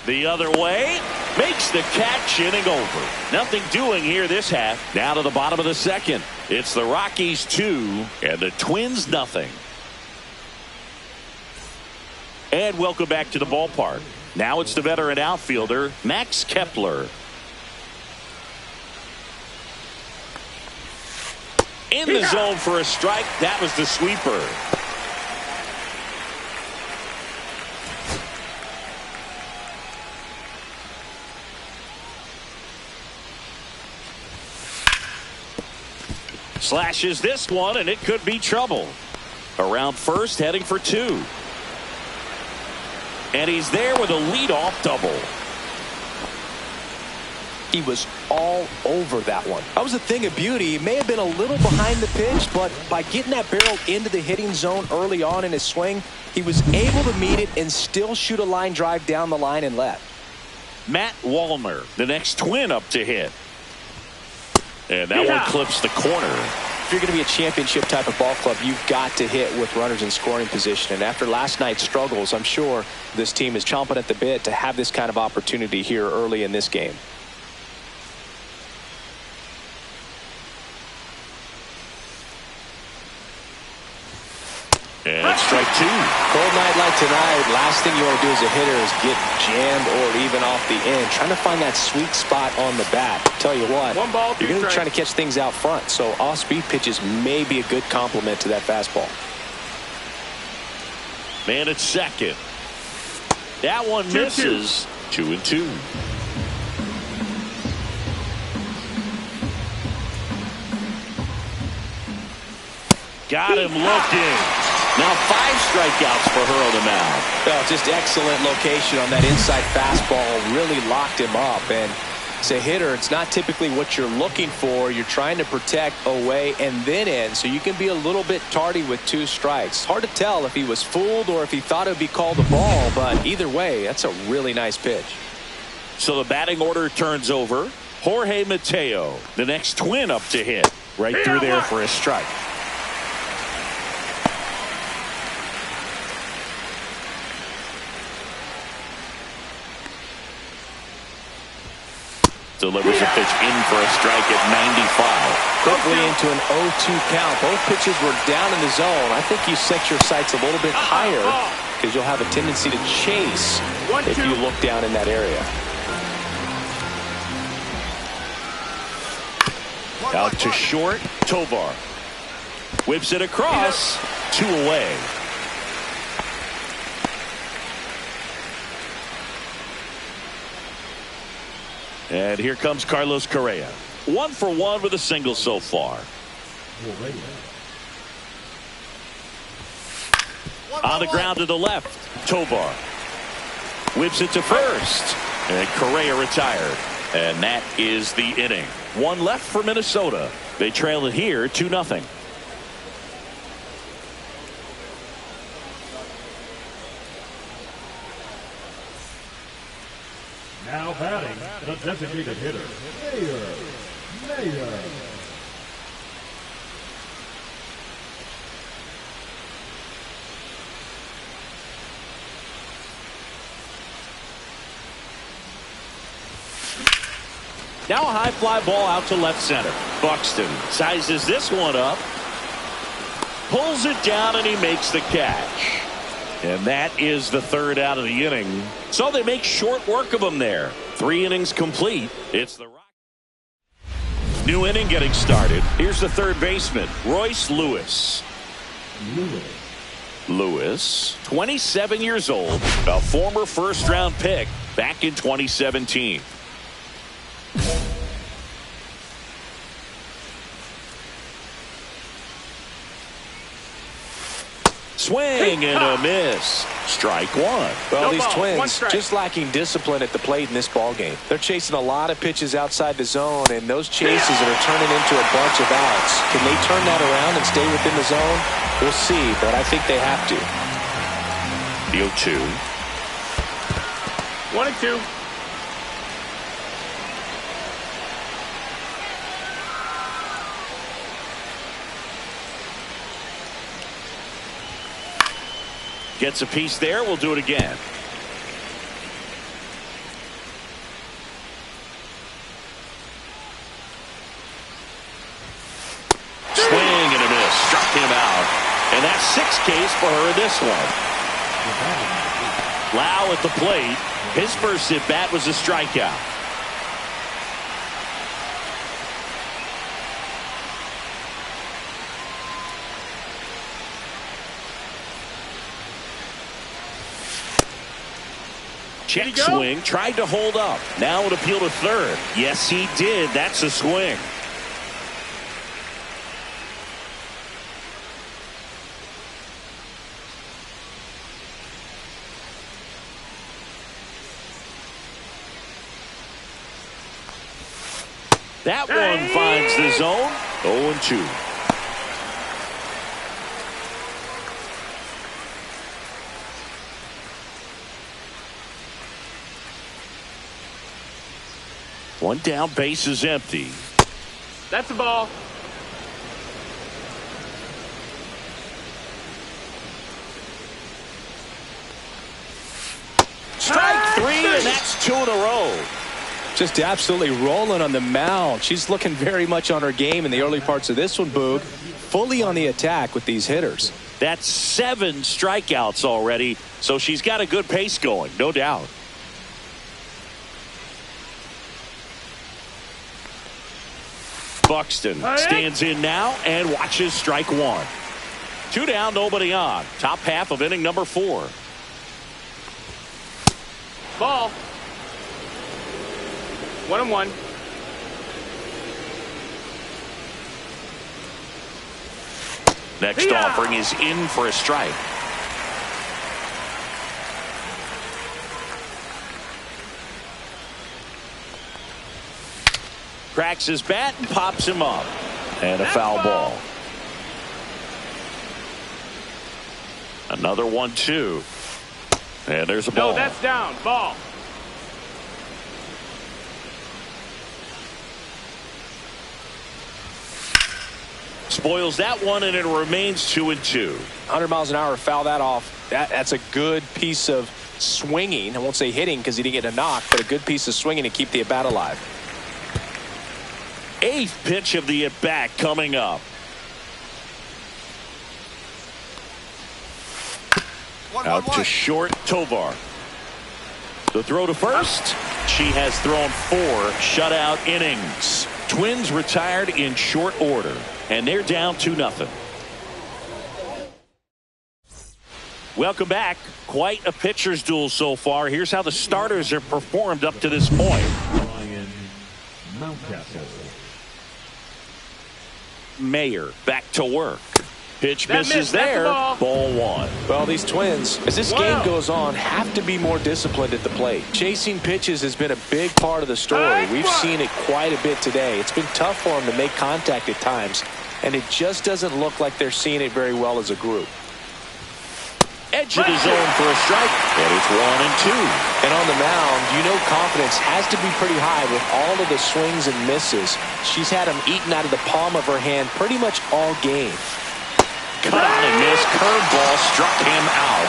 The other way. Makes the catch, inning over. Nothing doing here this half. Now to the bottom of the second. It's the Rockies 2 and the Twins nothing. And welcome back to the ballpark. Now it's the veteran outfielder, Max Kepler. In the zone for a strike. That was the sweeper. Slashes this one, and it could be trouble. Around first, heading for 2. And he's there with a leadoff double. He was all over that one. That was a thing of beauty. He may have been a little behind the pitch, but by getting that barrel into the hitting zone early on in his swing, he was able to meet it and still shoot a line drive down the line and left. Matt Wallner, the next Twin up to hit. And that one clips the corner. If you're going to be a championship type of ball club, you've got to hit with runners in scoring position. And after last night's struggles, I'm sure this team is chomping at the bit to have this kind of opportunity here early in this game. And strike 2. Cold night like tonight, last thing you want to do as a hitter is get jammed or even off the end. Trying to find that sweet spot on the bat. Tell you what, you're going to be trying to catch things out front. So off-speed pitches may be a good complement to that fastball. Man at second. That one misses. 2-2. Got him looking. Now 5 strikeouts for her on the mound. Well, just excellent location on that inside fastball. Really locked him up. And as a hitter, it's not typically what you're looking for. You're trying to protect away and then in. So you can be a little bit tardy with 2 strikes. Hard to tell if he was fooled or if he thought it would be called a ball. But either way, that's a really nice pitch. So the batting order turns over. Jorge Mateo, the next Twin up to hit. Right through there for a strike. Delivers a pitch in for a strike at 95. Quickly into an 0-2 count. Both pitches were down in the zone. I think you set your sights a little bit higher because you'll have a tendency to chase if you look down in that area. Out to short, Tovar. Whips it across. 2 away. And here comes Carlos Correa. 1 for 1 with a single so far. On the ground to the left. Tovar whips it to first. And Correa retired. And that is the inning. 1 left for Minnesota. They trail it here 2-0. Now batting, the designated hitter, Mayer. Now a high fly ball out to left center. Buxton sizes this one up, pulls it down, and he makes the catch. And that is the 3rd out of the inning. So they make short work of him there. 3 innings complete. It's the new inning getting started. Here's the 3rd baseman, Royce Lewis. Lewis, 27 years old, a former first-round pick back in 2017. Swing and a miss. Strike 1. Well, No these ball, 1 Twins strike. just lacking discipline at the plate in this ball game. They're chasing a lot of pitches outside the zone, and those chases are turning into a bunch of outs. Can they turn that around and stay within the zone? We'll see, but I think they have to. The 0-2. 1 and 2. Gets a piece there. We'll do it again. Swing and a miss. Struck him out. And that's 6 Ks for her in this one. Lau at the plate. His first at bat was a strikeout. Check swing, tried to hold up. Now an appeal to 3rd. Yes, he did. That's a swing. That one finds the zone. 0-2. One down, base is empty. That's a ball. Strike 3, and that's 2 in a row. Just absolutely rolling on the mound. She's looking very much on her game in the early parts of this one, Boog. Fully on the attack with these hitters. That's 7 strikeouts already, so she's got a good pace going, no doubt. Buxton stands in now and watches strike 1. 2 down, nobody on. Top half of inning number 4. Ball. 1-1. Next offering is in for a strike. Cracks his bat and pops him up. And a foul ball. Another 1-2. And there's a ball. No, that's down. Ball. Spoils that one, and it remains 2-2. 100 miles an hour, foul that off. That's a good piece of swinging. I won't say hitting because he didn't get a knock, but a good piece of swinging to keep the at-bat alive. 8th pitch of the at-bat coming up. Out to short, Tovar. The throw to first. She has thrown 4 shutout innings. Twins retired in short order, and they're down 2-0. Welcome back. Quite a pitcher's duel so far. Here's how the starters have performed up to this point. Ryan Mountcastle. Mayer back to work. Pitch That misses missed. That's there. the Ball one. Well, these Twins, as this game goes on, have to be more disciplined at the plate. Chasing pitches has been a big part of the story. We've seen it quite a bit today. It's been tough for them to make contact at times, and it just doesn't look like they're seeing it very well as a group. Edge of the zone for a strike, and it's 1-2. And on the mound, you know confidence has to be pretty high with all of the swings and misses. She's had them eaten out of the palm of her hand pretty much all game. Cut on and miss. Curveball struck him out.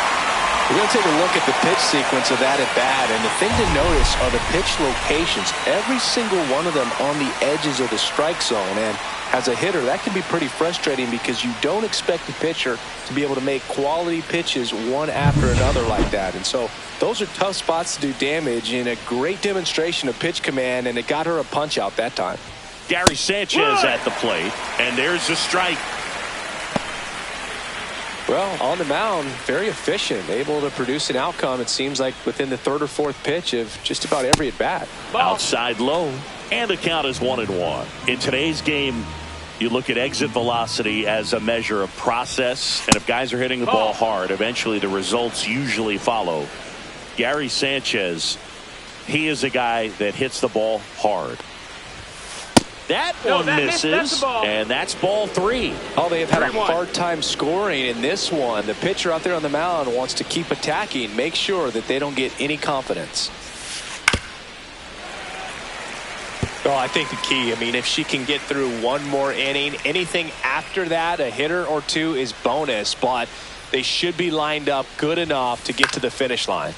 We're going to take a look at the pitch sequence of that at bat, and the thing to notice are the pitch locations. Every single one of them on the edges of the strike zone, and as a hitter, that can be pretty frustrating because you don't expect the pitcher to be able to make quality pitches one after another like that. And so those are tough spots to do damage, and a great demonstration of pitch command, and it got her a punch out that time. Gary Sanchez at the plate, and there's a strike. Well, on the mound, very efficient, able to produce an outcome, it seems like, within the third or fourth pitch of just about every at-bat. Outside low, and the count is 1-1. In today's game, you look at exit velocity as a measure of process, and if guys are hitting the ball hard, eventually the results usually follow. Gary Sanchez, he is a guy that hits the ball hard. That one misses, that's the ball. and that's ball 3. Oh, they have had a 3-1. hard time scoring in this one. The pitcher out there on the mound wants to keep attacking, make sure that they don't get any confidence. Well, I think the key, I mean, if she can get through one more inning, anything after that, a hitter or two is bonus, but they should be lined up good enough to get to the finish line.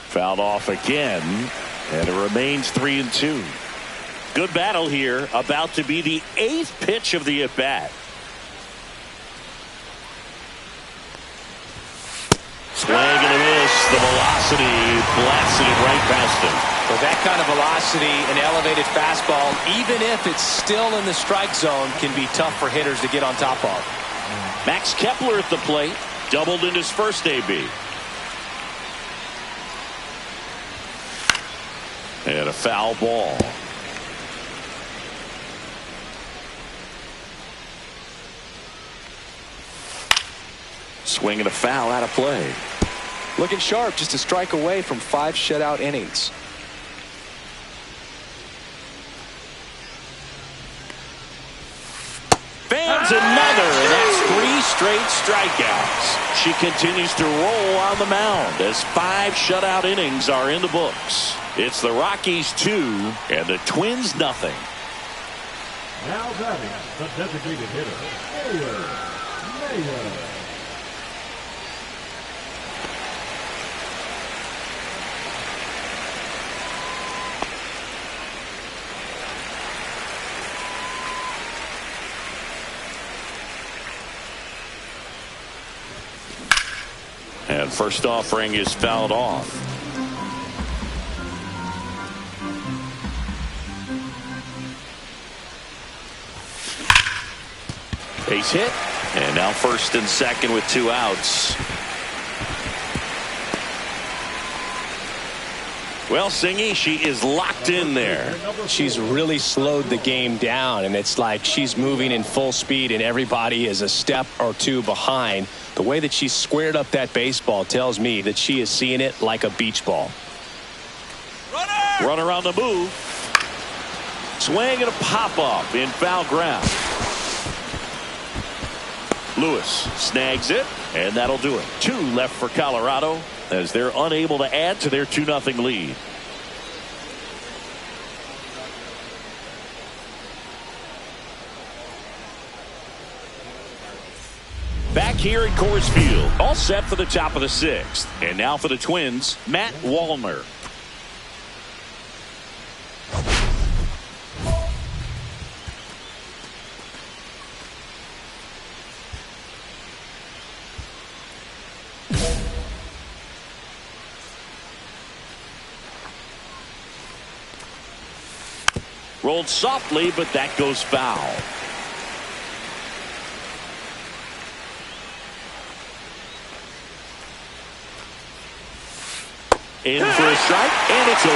Fouled off again, and it remains 3-2. Good battle here, about to be the 8th pitch of the at-bat. Swing and a miss. The velocity blasted it right past him. With that kind of velocity, an elevated fastball, even if it's still in the strike zone, can be tough for hitters to get on top of. Max Kepler at the plate, doubled in his first AB. And a foul ball. Swing and a foul out of play. Looking sharp, just a strike away from 5 shutout innings. Fans another, and that's 3 straight strikeouts. She continues to roll on the mound as 5 shutout innings are in the books. It's the Rockies 2 and the Twins nothing. Now batting, the designated hitter, Mayer. And first offering is fouled off. Base hit, and now first and second with 2 outs. Well, Singy, she is locked in there. She's really slowed the game down, and it's like she's moving in full speed and everybody is a step or 2 behind. The way that she squared up that baseball tells me that she is seeing it like a beach ball. Runner on the move. Swing and a pop-up in foul ground. Lewis snags it, and that'll do it. 2 left for Colorado as they're unable to add to their 2-0 lead. Back here at Coors Field, all set for the top of the 6th. And now for the Twins, Matt Wallner. Rolled softly, but that goes foul. In for a strike, and it's 0-2.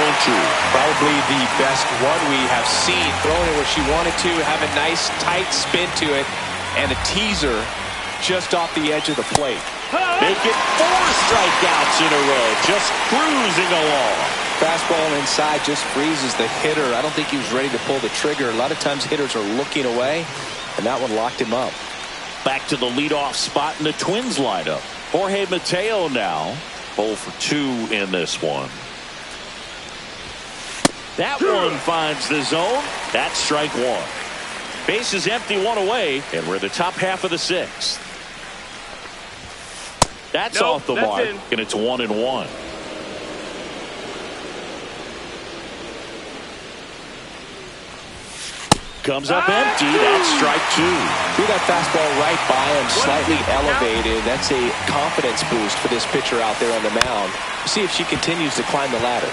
Probably the best one we have seen. Throwing it where she wanted to, have a nice tight spin to it, and a teaser just off the edge of the plate. Make it 4 strikeouts in a row, just cruising along. Fastball inside just freezes the hitter. I don't think he was ready to pull the trigger. A lot of times hitters are looking away, and that one locked him up. Back to the leadoff spot in the Twins lineup. Jorge Mateo now. 0 for 2 in this one. That one finds the zone. That's strike 1. Base is empty, 1 away, and we're in the top half of the 6th. That's off the mark, and it's 1-1. Comes up empty. That's strike 2. Threw that fastball right by him, slightly elevated. That's a confidence boost for this pitcher out there on the mound. See if she continues to climb the ladder.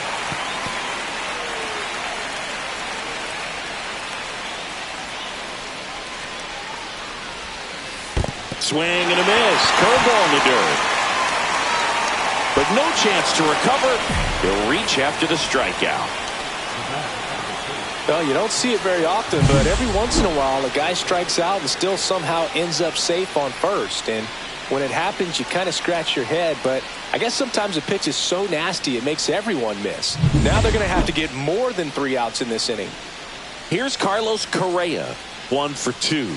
Swing and a miss. Curveball in the dirt. But no chance to recover. He'll reach after the strikeout. Well, you don't see it very often, but every once in a while a guy strikes out and still somehow ends up safe on first. And when it happens, you kind of scratch your head. But I guess sometimes a pitch is so nasty it makes everyone miss. Now they're going to have to get more than 3 outs in this inning. Here's Carlos Correa, 1 for 2.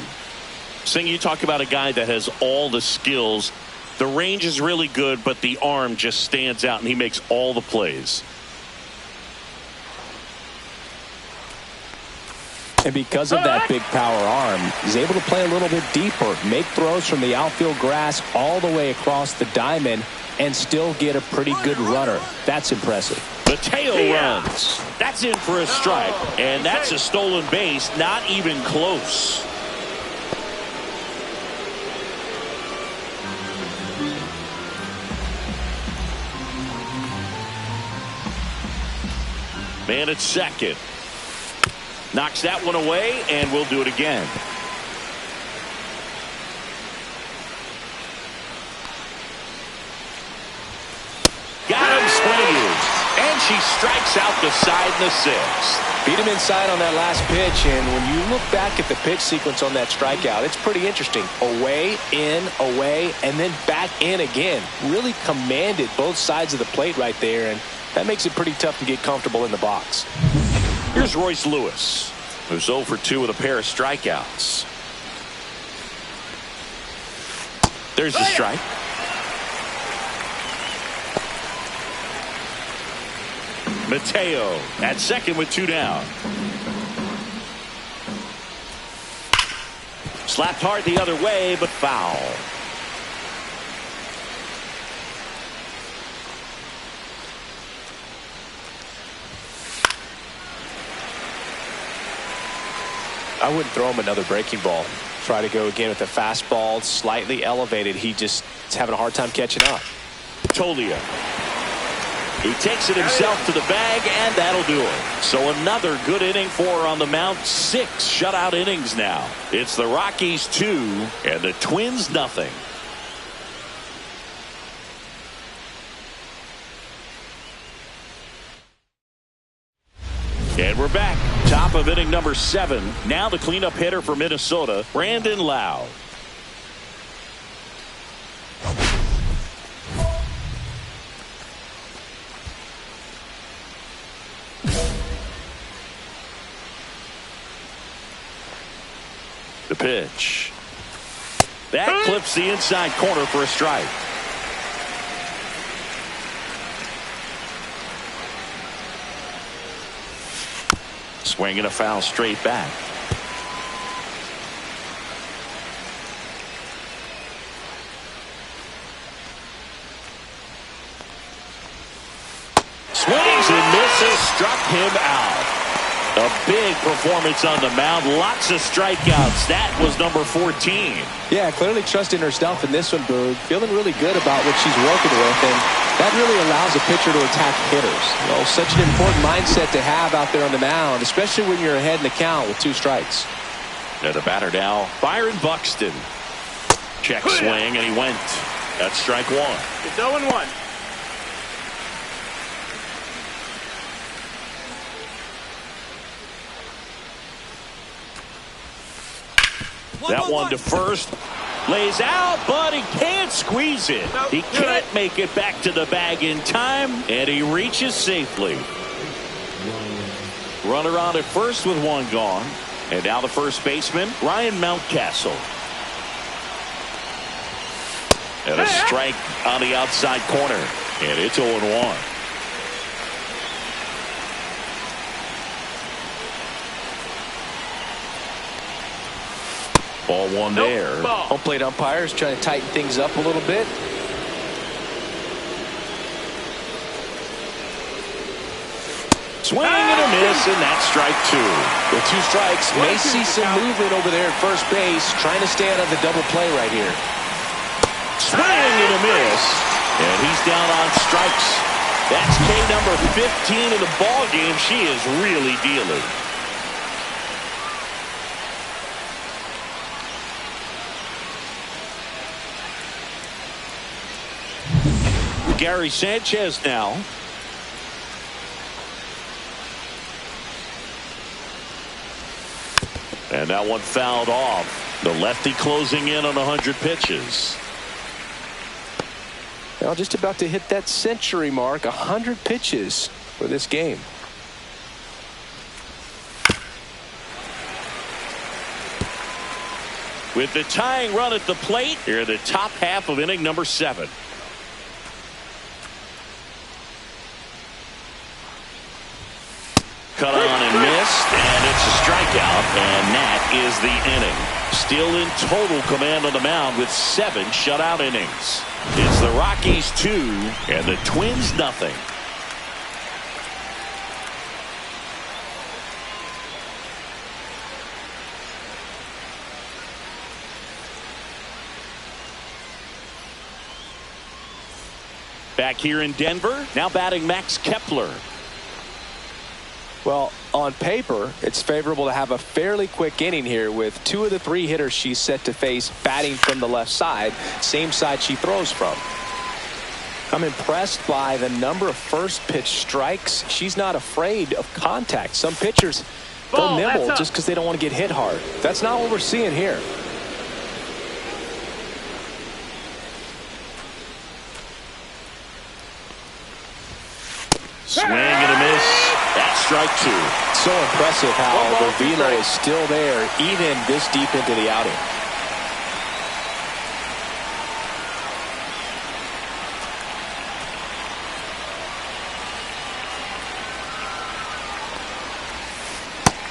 Sing, you talk about a guy that has all the skills. The range is really good, but the arm just stands out, and he makes all the plays. And because of that big power arm, he's able to play a little bit deeper, make throws from the outfield grass all the way across the diamond, and still get a pretty good runner. That's impressive. Mateo runs. That's in for a strike, and that's a stolen base, not even close. Man at second. Knocks that one away, and we'll do it again. Got him swinging. And she strikes out the side in the 6th. Beat him inside on that last pitch, and when you look back at the pitch sequence on that strikeout, it's pretty interesting. Away, in, away, and then back in again. Really commanded both sides of the plate right there, and that makes it pretty tough to get comfortable in the box. Here's Royce Lewis, who's 0 for 2 with a pair of strikeouts. There's the strike. Mateo at second with 2 down. Slapped hard the other way, but foul. I wouldn't throw him another breaking ball. Try to go again with the fastball, slightly elevated. He just is having a hard time catching up. Tolia. He takes it himself to the bag, and that'll do it. So another good inning for her on the mound. 6 shutout innings now. It's the Rockies 2 and the Twins nothing. And we're back. Top of inning number 7. Now the cleanup hitter for Minnesota, Brandon Lowe. The pitch. That clips the inside corner for a strike. Swinging a foul straight back. Swings and misses, struck him out. A big performance on the mound. Lots of strikeouts. That was number 14. Yeah, clearly trusting herself in this one, Boog. Feeling really good about what she's working with, and that really allows a pitcher to attack hitters. You know, such an important mindset to have out there on the mound, especially when you're ahead in the count with 2 strikes. And the batter now, Byron Buxton. Check swing, and he went. That's strike 1. It's 0-1. That one to first. Lays out, but he can't squeeze it. Nope, He can't make it back to the bag in time, and he reaches safely. Runner on at first with 1 gone. And now the first baseman, Ryan Mountcastle. And a strike on the outside corner. And it's 0-1. Ball 1 there. Home plate umpires trying to tighten things up a little bit. Swing and a miss, and that's strike 2. With 2 strikes, may see some movement over there at first base, trying to stay out of the double play right here. Swing and a miss, and he's down on strikes. That's K number 15 in the ball game. She is really dealing. Gary Sanchez now. And that one fouled off. The lefty closing in on 100 pitches. Now just about to hit that century mark, 100 pitches for this game. With the tying run at the plate, here the top half of inning number 7. Cut on and missed, and it's a strikeout, and that is the inning. Still in total command on the mound with 7 shutout innings. It's the Rockies 2 and the Twins nothing. Back here in Denver, now batting Max Kepler. Well, on paper, it's favorable to have a fairly quick inning here with 2 of the 3 hitters she's set to face batting from the left side, same side she throws from. I'm impressed by the number of first pitch strikes. She's not afraid of contact. Some pitchers, they'll nibble just because they don't want to get hit hard. That's not what we're seeing here. Swing and a miss. That's strike 2. So impressive how the velo is still there even this deep into the outing.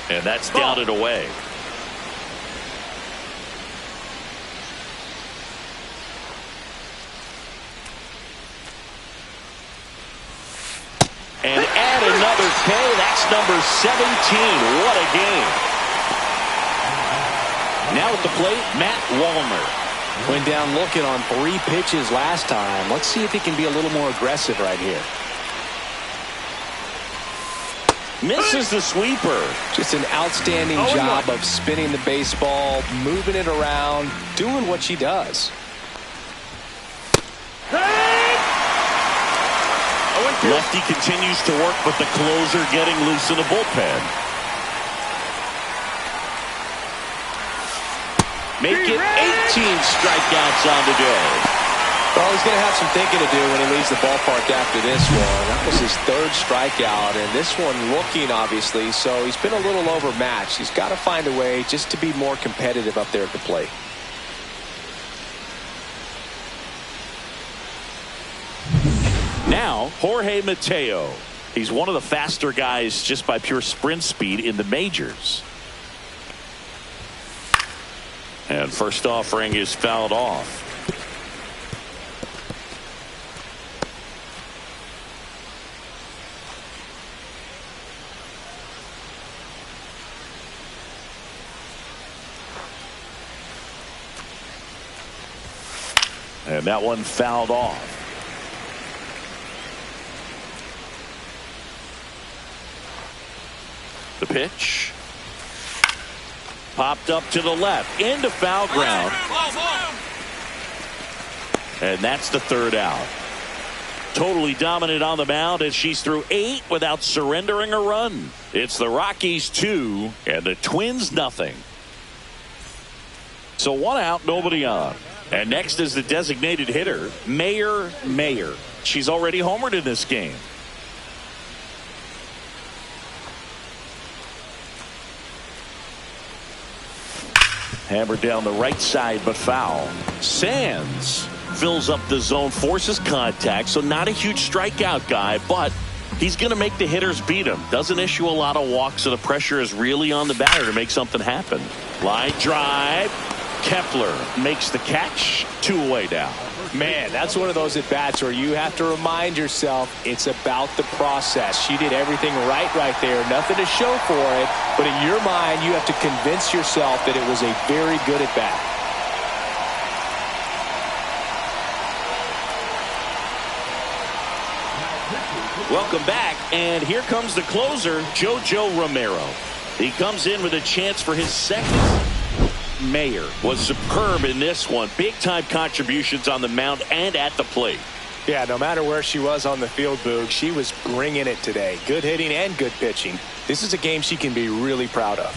And that's down and away. And add another K. That's number 17. What a game. Now at the plate, Matt Wallner. Went down looking on 3 pitches last time. Let's see if he can be a little more aggressive right here. Misses the sweeper. Just an outstanding job of spinning the baseball, moving it around, doing what she does. Lefty continues to work, but the closer getting loose in the bullpen. Make it 18 strikeouts on the day. Well, he's going to have some thinking to do when he leaves the ballpark after this one. That was his 3rd strikeout, and this one looking, obviously, so he's been a little overmatched. He's got to find a way just to be more competitive up there at the plate. Now, Jorge Mateo. He's one of the faster guys just by pure sprint speed in the majors. And first offering is fouled off. And that one fouled off. The pitch. Popped up to the left. Into foul ground. And that's the third out. Totally dominant on the mound as she's through 8 without surrendering a run. It's the Rockies 2 and the Twins nothing. So 1 out, nobody on. And next is the designated hitter, Mayer. She's already homered in this game. Hammered down the right side, but foul. Sands fills up the zone, forces contact, so not a huge strikeout guy, but he's going to make the hitters beat him. Doesn't issue a lot of walks, so the pressure is really on the batter to make something happen. Line drive. Kepler makes the catch. 2 away now. Man, that's one of those at-bats where you have to remind yourself it's about the process. She did everything right there. Nothing to show for it, but in your mind, you have to convince yourself that it was a very good at-bat. Welcome back, and here comes the closer, JoJo Romero. He comes in with a chance for his second. Mayer was superb in this one. Big-time contributions on the mound and at the plate. Yeah, no matter where she was on the field, Boog, she was bringing it today. Good hitting and good pitching. This is a game she can be really proud of.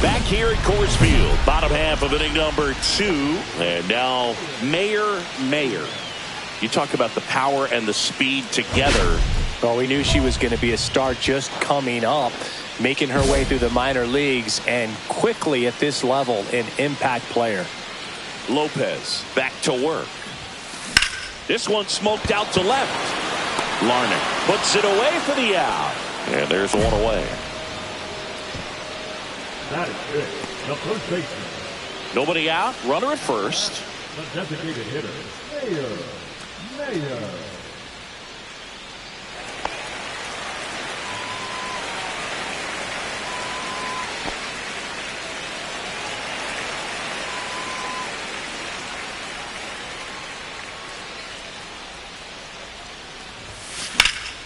Back here at Coors Field, bottom half of inning number 2, and now Mayer. You talk about the power and the speed together. Well, we knew she was going to be a star just coming up, making her way through the minor leagues, and quickly at this level, an impact player. Lopez back to work. This one smoked out to left. Larnach puts it away for the out, and there's 1 away. That is good. The first baseman. Nobody out. Runner at first. The designated hitter, Mayer.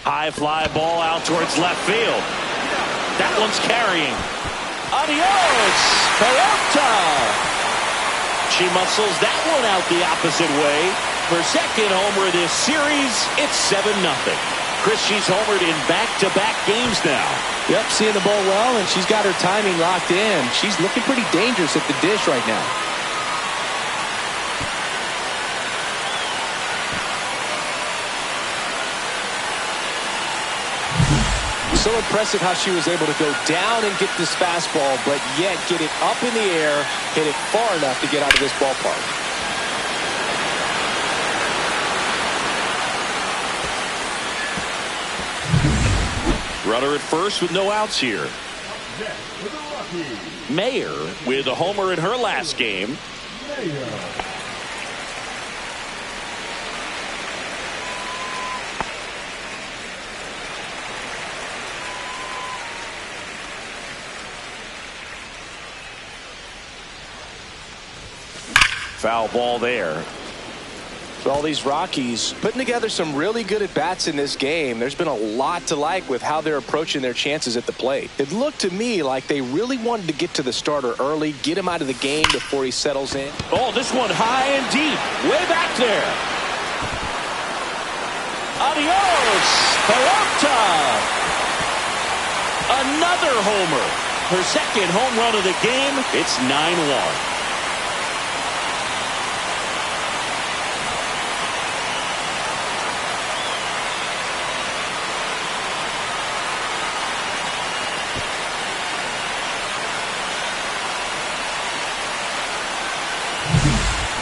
High fly ball out towards left field. That one's carrying. Adios, Peralta. She muscles that one out the opposite way. Her second homer of this series, it's 7-0. Chris, she's homered in back-to-back games now. Yep, seeing the ball well, and she's got her timing locked in. She's looking pretty dangerous at the dish right now. So impressive how she was able to go down and get this fastball, but yet get it up in the air, hit it far enough to get out of this ballpark. Runner at first with no outs here. Mayer with a homer in her last game. Foul ball there. For all these Rockies putting together some really good at-bats in this game. There's been a lot to like with how they're approaching their chances at the plate. It looked to me like they really wanted to get to the starter early, get him out of the game before he settles in. Oh, this one high and deep, way back there. Adios, Peralta. Another homer. Her second home run of the game. It's 9-1.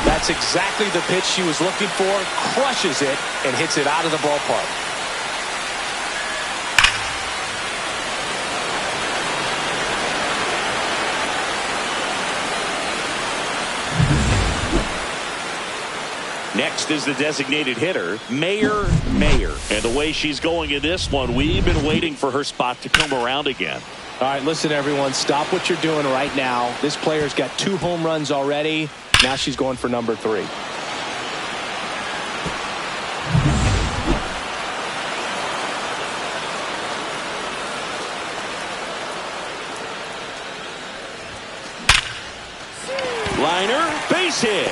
That's exactly the pitch she was looking for, crushes it, and hits it out of the ballpark. Next is the designated hitter, Mayer. And the way she's going in this one, we've been waiting for her spot to come around again. All right, listen, everyone. Stop what you're doing right now. This player's got 2 home runs already. Now she's going for number 3. Liner, base hit.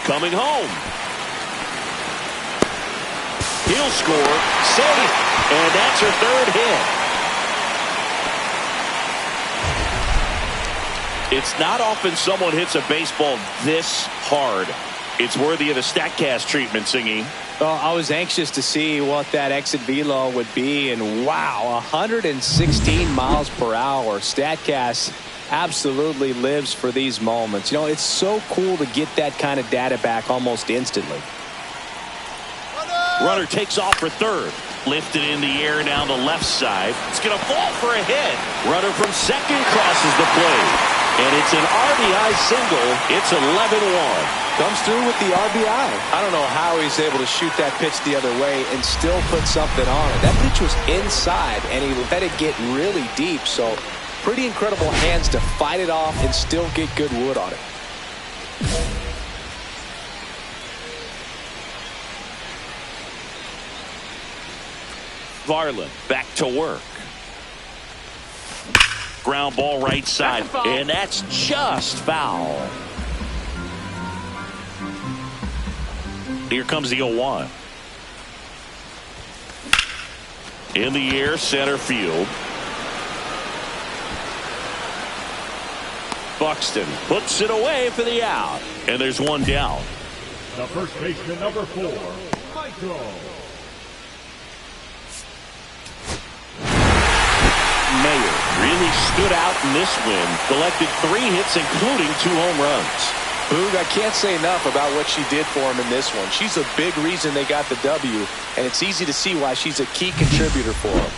Coming home. He'll score. Safe. And that's her 3rd hit. It's not often someone hits a baseball this hard. It's worthy of the StatCast treatment, Singy. Well, I was anxious to see what that exit velo would be, and wow, 116 miles per hour. StatCast absolutely lives for these moments. You know, it's so cool to get that kind of data back almost instantly. Runner takes off for 3rd. Lifted in the air down the left side. It's going to fall for a hit. Runner from 2nd crosses the plate. And it's an RBI single. It's 11-1. Comes through with the RBI. I don't know how he's able to shoot that pitch the other way and still put something on it. That pitch was inside, and he let it get really deep. So pretty incredible hands to fight it off and still get good wood on it. Varland back to work. Ground ball right side, and that's just foul. Here comes the 0-1. In the air, center field. Buxton puts it away for the out, and there's 1 down. The first baseman, number 4, Michael. Mayer really stood out in this win. Collected 3 hits, including 2 home runs. Boog, I can't say enough about what she did for him in this one. She's a big reason they got the W, and it's easy to see why she's a key contributor for them.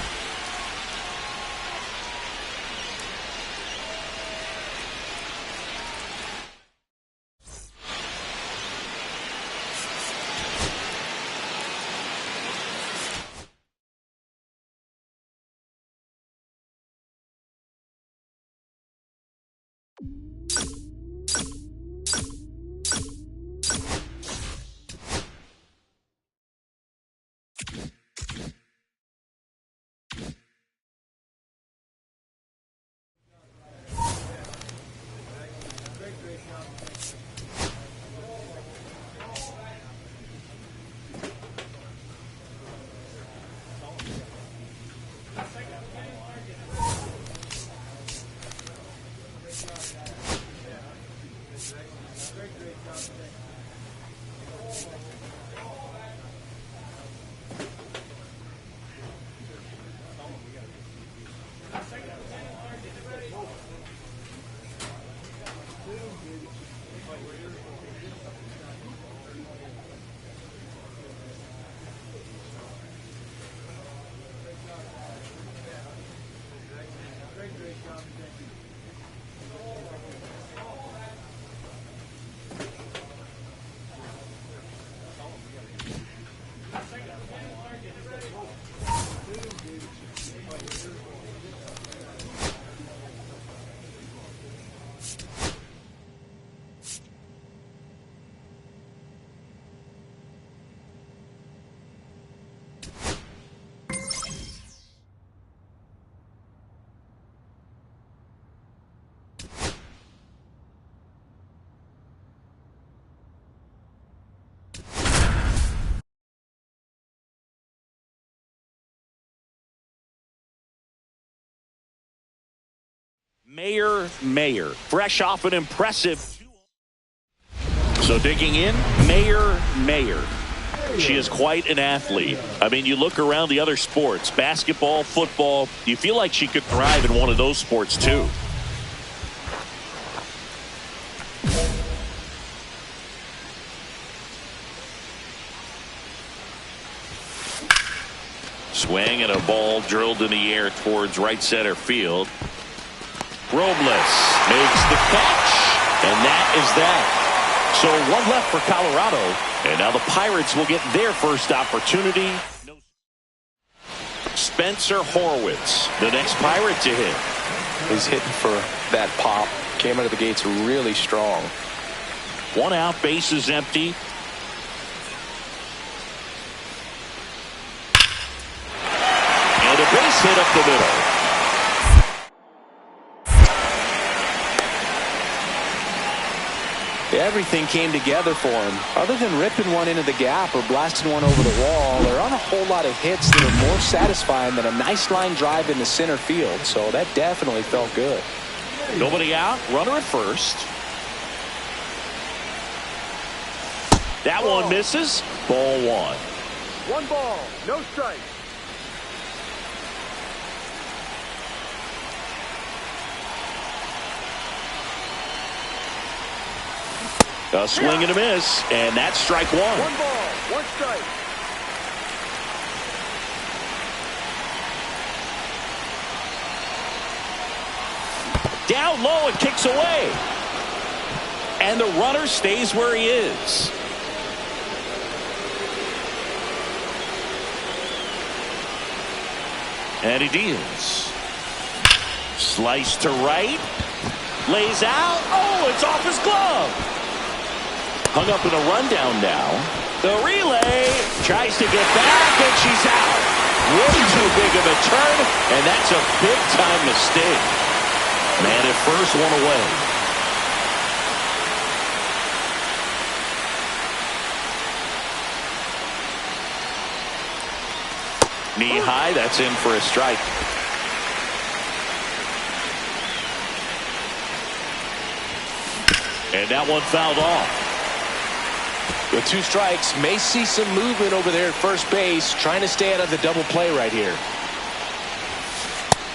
Mayer, fresh off an impressive. So digging in, Mayer. She is quite an athlete. I mean, you look around the other sports, basketball, football, you feel like she could thrive in one of those sports too. Swing and a ball drilled in the air towards right center field. Robles makes the catch, and that is that. So one left for Colorado. And now the Pirates will get their first opportunity. Spencer Horwitz, the next Pirate to hit. He's hitting for that pop. Came out of the gates really strong. 1 out, bases empty. And a base hit up the middle. Everything came together for him. Other than ripping one into the gap or blasting one over the wall, there aren't a whole lot of hits that are more satisfying than a nice line drive into center field. So that definitely felt good. Nobody out, runner at first. That one misses. Ball 1. 1 ball, no strike. A swing and a miss, and that's strike 1. 1 ball, 1 strike. Down low and kicks away. And the runner stays where he is. And he deals. Slice to right. Lays out. Oh, it's off his glove. Hung up in a rundown now. The relay tries to get back, and she's out. Way too big of a turn, and that's a big-time mistake. Man at first, one away. Knee high, that's in for a strike. And that one fouled off. With 2 strikes, may see some movement over there at first base, trying to stay out of the double play right here.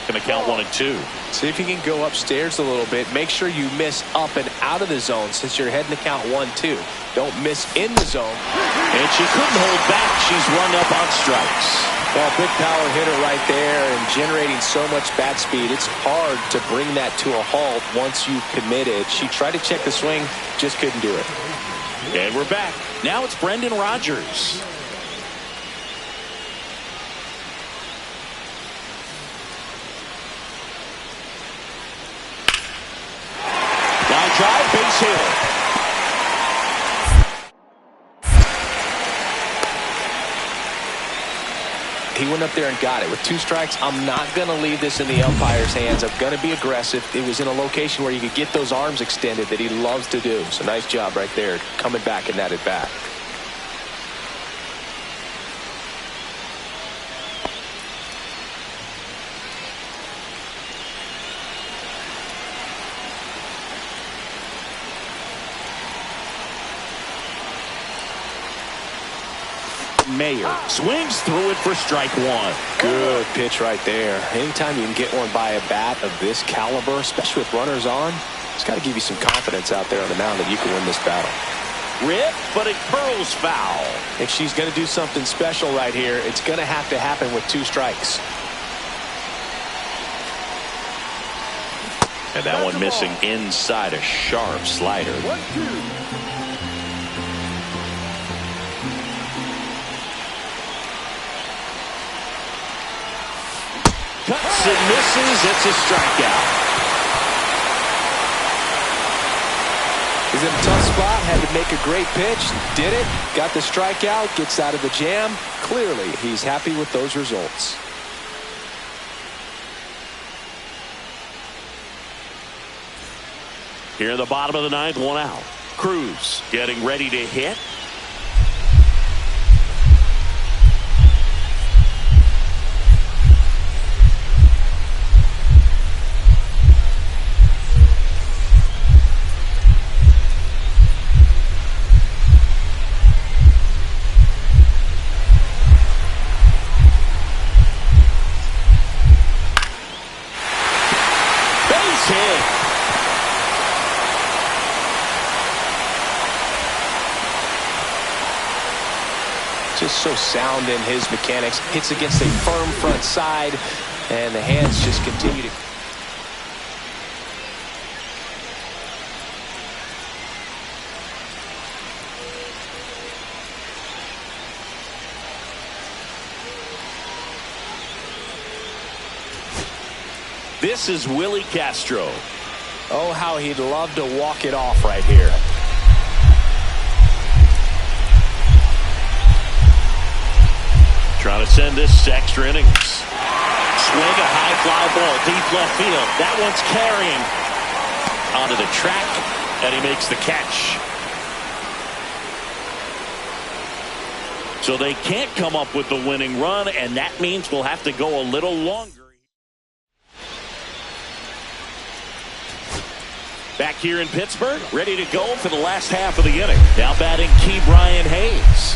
Going to count 1 and 2. See if you can go upstairs a little bit. Make sure you miss up and out of the zone since you're heading to count 1-2. Don't miss in the zone. And she couldn't hold back. She's run up on strikes. Well, big power hitter right there and generating so much bat speed. It's hard to bring that to a halt once you've committed. She tried to check the swing, just couldn't do it. And we're back. Now it's Brendan Rodgers. Line drive, base hit. He went up there and got it. With 2 strikes, I'm not going to leave this in the umpire's hands. I'm going to be aggressive. It was in a location where you could get those arms extended that he loves to do. So nice job right there, coming back in that at bat. Mayer swings through it for strike 1. Good pitch right there. Anytime you can get one by a bat of this caliber, especially with runners on, it's got to give you some confidence out there on the mound that you can win this battle. Rip, but it curls foul. If she's going to do something special right here, it's going to have to happen with 2 strikes. And that one missing inside a sharp slider. 1-2. Cuts and misses. It's a strikeout. He's in a tough spot. Had to make a great pitch. Did it. Got the strikeout. Gets out of the jam. Clearly, he's happy with those results. Here in the bottom of the 9th, 1 out. Cruz getting ready to hit. Just so sound in his mechanics. Hits against a firm front side, and the hands just continue to... This is Willie Castro. Oh, how he'd love to walk it off right here. Trying to send this to extra innings. Swing a high fly ball deep left field. That one's carrying onto the track, and he makes the catch. So they can't come up with the winning run, and that means we'll have to go a little longer. Back here in Pittsburgh, ready to go for the last half of the inning. Now batting Key Brian Hayes.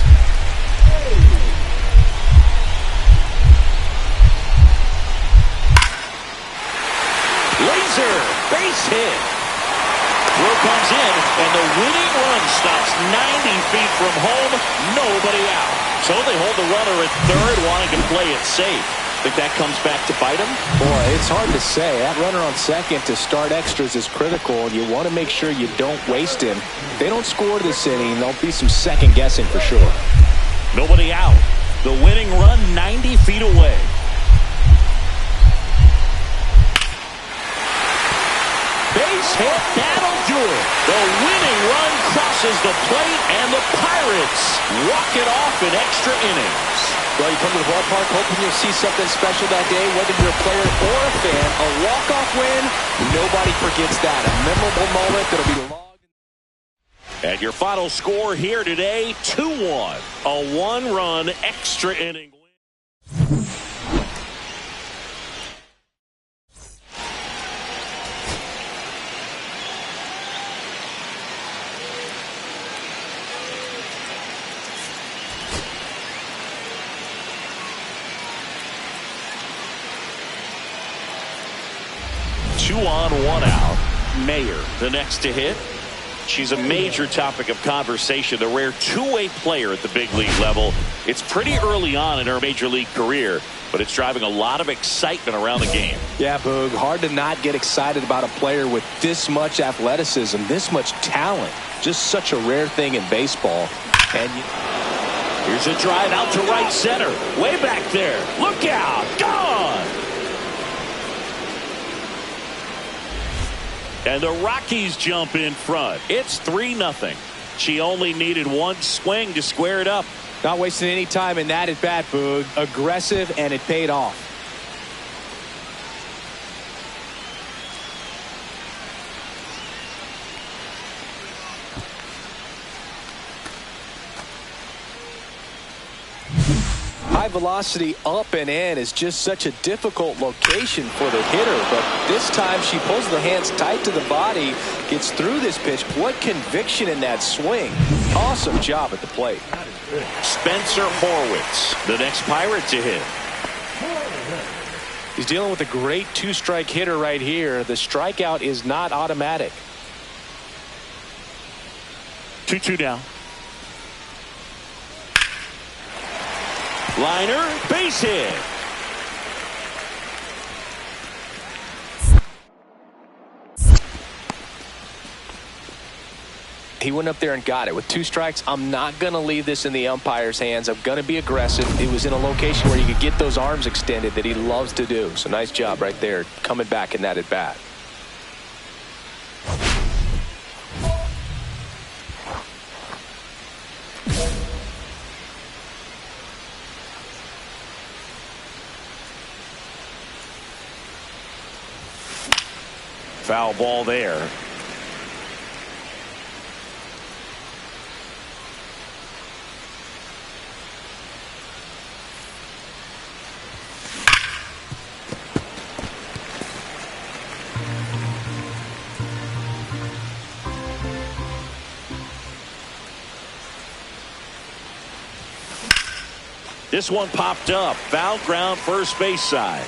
Laser, base hit. Throw comes in, and the winning run stops 90 feet from home. Nobody out. So they hold the runner at third, wanting to play it safe. Think that comes back to bite him? Boy, it's hard to say. That runner on second to start extras is critical, and you want to make sure you don't waste him. If they don't score this inning, there'll be some second guessing for sure. Nobody out. The winning run 90 feet away. Base hit, that'll do it. The winning run crosses the plate, and the Pirates walk it off in extra innings. Well, you come to the ballpark hoping you'll see something special that day, whether you're a player or a fan. A walk-off win, nobody forgets that. A memorable moment that'll be logged. And your final score here today, 2-1. A one-run extra inning win. Two on, one out. Mayer, the next to hit. She's a major topic of conversation, the rare two-way player at the big league level. It's pretty early on in her major league career, but it's driving a lot of excitement around the game. Yeah, Boog, hard to not get excited about a player with this much athleticism, this much talent. Just such a rare thing in baseball. And here's a drive out to right center. Way back there. Look out. Gone. And the Rockies jump in front. It's 3-0. She only needed one swing to square it up. Not wasting any time in that at bat, Boog. Aggressive, and it paid off. High velocity up and in is just such a difficult location for the hitter, but this time she pulls the hands tight to the body, gets through this pitch. What conviction in that swing. Awesome job at the plate. Spencer Horwitz, the next Pirate to hit. He's dealing with a great two-strike hitter right here. The strikeout is not automatic. 2-2 down. Liner, base hit. He went up there and got it. With 2 strikes, I'm not going to leave this in the umpire's hands. I'm going to be aggressive. It was in a location where you could get those arms extended that he loves to do. So nice job right there, coming back in that at bat. Foul ball there. This one popped up. Foul ground, first base side.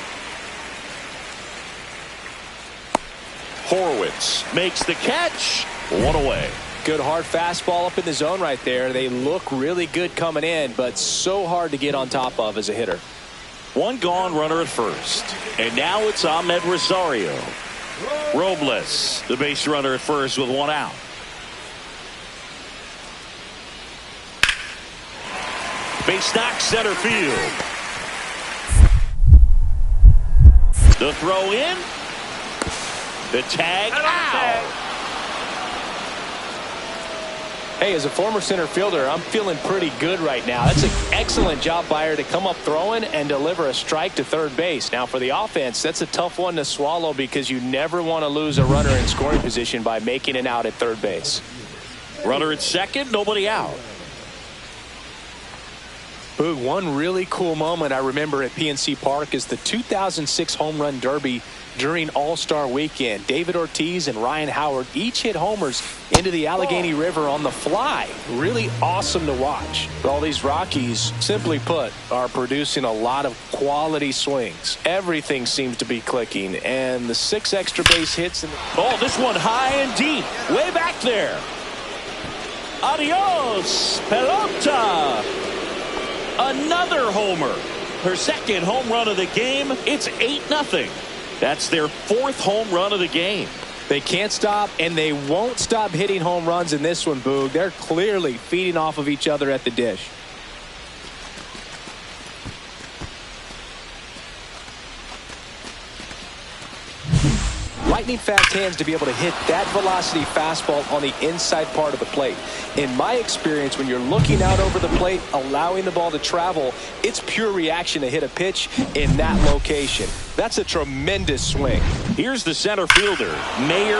Horwitz makes the catch. One away. Good hard fastball up in the zone right there. They look really good coming in, but so hard to get on top of as a hitter. One gone, runner at first. And now it's Ahmed Rosario. Robles, the base runner at first with one out. Base knock, center field. The throw in, The tag. Ow! Hey, as a former center fielder, I'm feeling pretty good right now. That's an excellent job by her to come up throwing and deliver a strike to third base. Now, for the offense, that's a tough one to swallow because you never want to lose a runner in scoring position by making an out at third base. Runner at second, nobody out. Boog, one really cool moment I remember at PNC Park is the 2006 Home Run Derby during All-Star Weekend. David Ortiz and Ryan Howard each hit homers into the Allegheny River on the fly. Really awesome to watch. All these Rockies, simply put, are producing a lot of quality swings. Everything seems to be clicking, and the 6 extra base hits. Oh, this one high and deep, way back there. Adios, pelota. Another homer. Her second home run of the game. It's 8-0. That's their 4th home run of the game. They can't stop, and they won't stop hitting home runs in this one, Boog. They're clearly feeding off of each other at the dish. Lightning fast hands to be able to hit that velocity fastball on the inside part of the plate. In my experience, when you're looking out over the plate, allowing the ball to travel, it's pure reaction to hit a pitch in that location. That's a tremendous swing. Here's the center fielder, Mayer.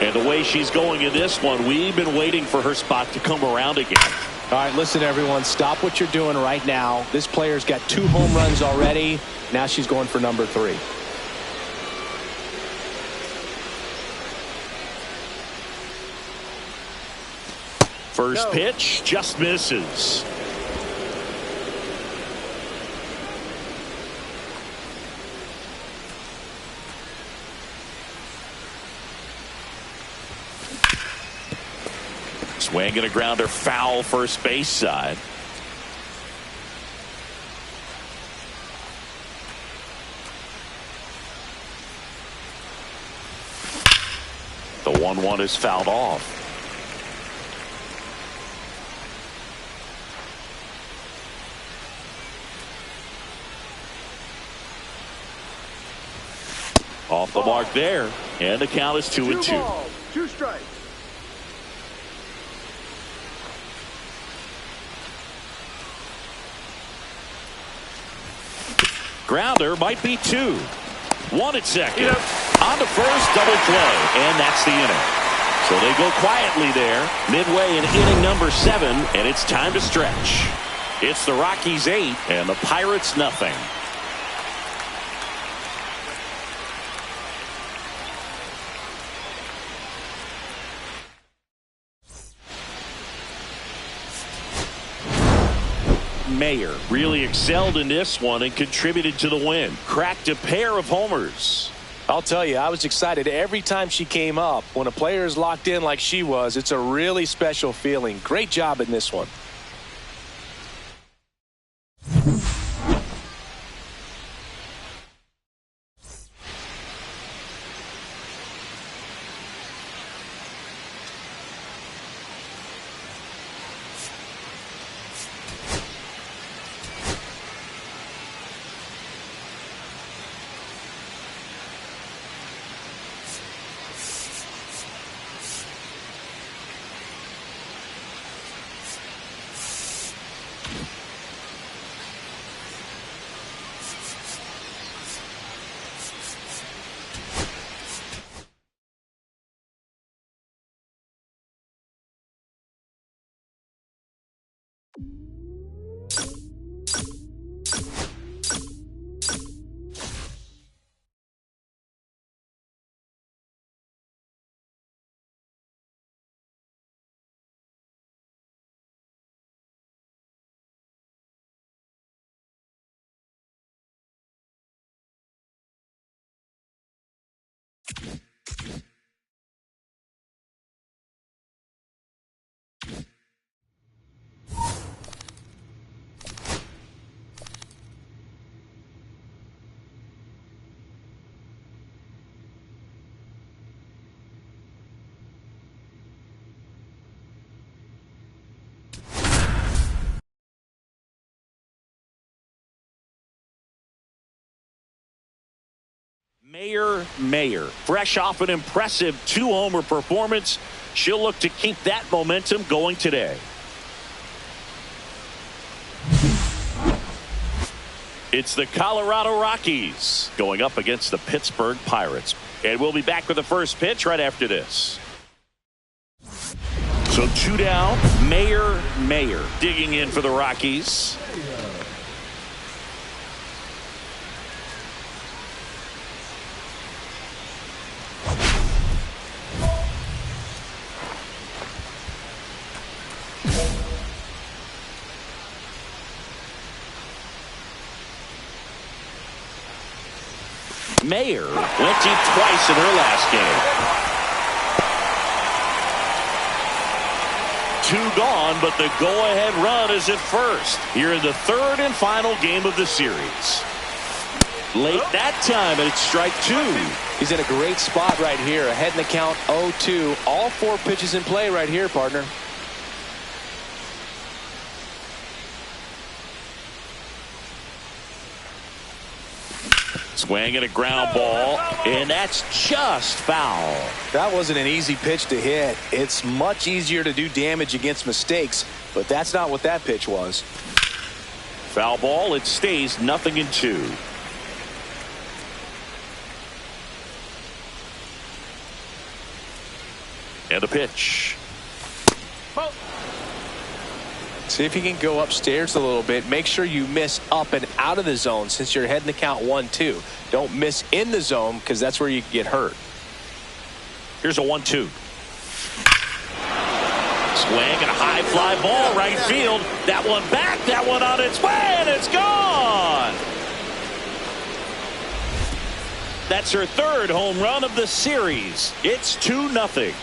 And the way she's going in this one, we've been waiting for her spot to come around again. All right, listen, everyone, stop what you're doing right now. This player's got 2 home runs already. Now she's going for number 3. First pitch just misses. Swing and a grounder foul first base side. The 1-1 is fouled off. Off the mark there, and the count is 2-2. 2 balls, 2 strikes. Grounder might be 2. 1 at second. On to first, double play, and that's the inning. So they go quietly there, midway in inning number 7, and it's time to stretch. It's the Rockies 8 and the Pirates nothing. Mayer really excelled in this one and contributed to the win. Cracked a pair of homers. I'll tell you, I was excited every time she came up. When a player is locked in like she was, it's a really special feeling. Great job in this one. Mayer, fresh off an impressive 2-homer performance. She'll look to keep that momentum going today. It's the Colorado Rockies going up against the Pittsburgh Pirates. And we'll be back with the first pitch right after this. So 2 down, Mayer digging in for the Rockies. Mayer went deep twice in her last game. 2 gone, but the go-ahead run is at first here in the 3rd and final game of the series. Late that time, and it's strike 2. He's in a great spot right here. Ahead in the count 0-2. All 4 pitches in play right here, partner. Swing and a ground ball, and that's just foul. That wasn't an easy pitch to hit. It's much easier to do damage against mistakes, but that's not what that pitch was. Foul ball, it stays 0-2. And the pitch. See if you can go upstairs a little bit. Make sure you miss up and out of the zone since you're heading to count 1-2. Don't miss in the zone because that's where you get hurt. Here's a 1-2. Swing and a high fly ball right field. That one back, that one on its way, and it's gone. That's her 3rd home run of the series. It's 2-0.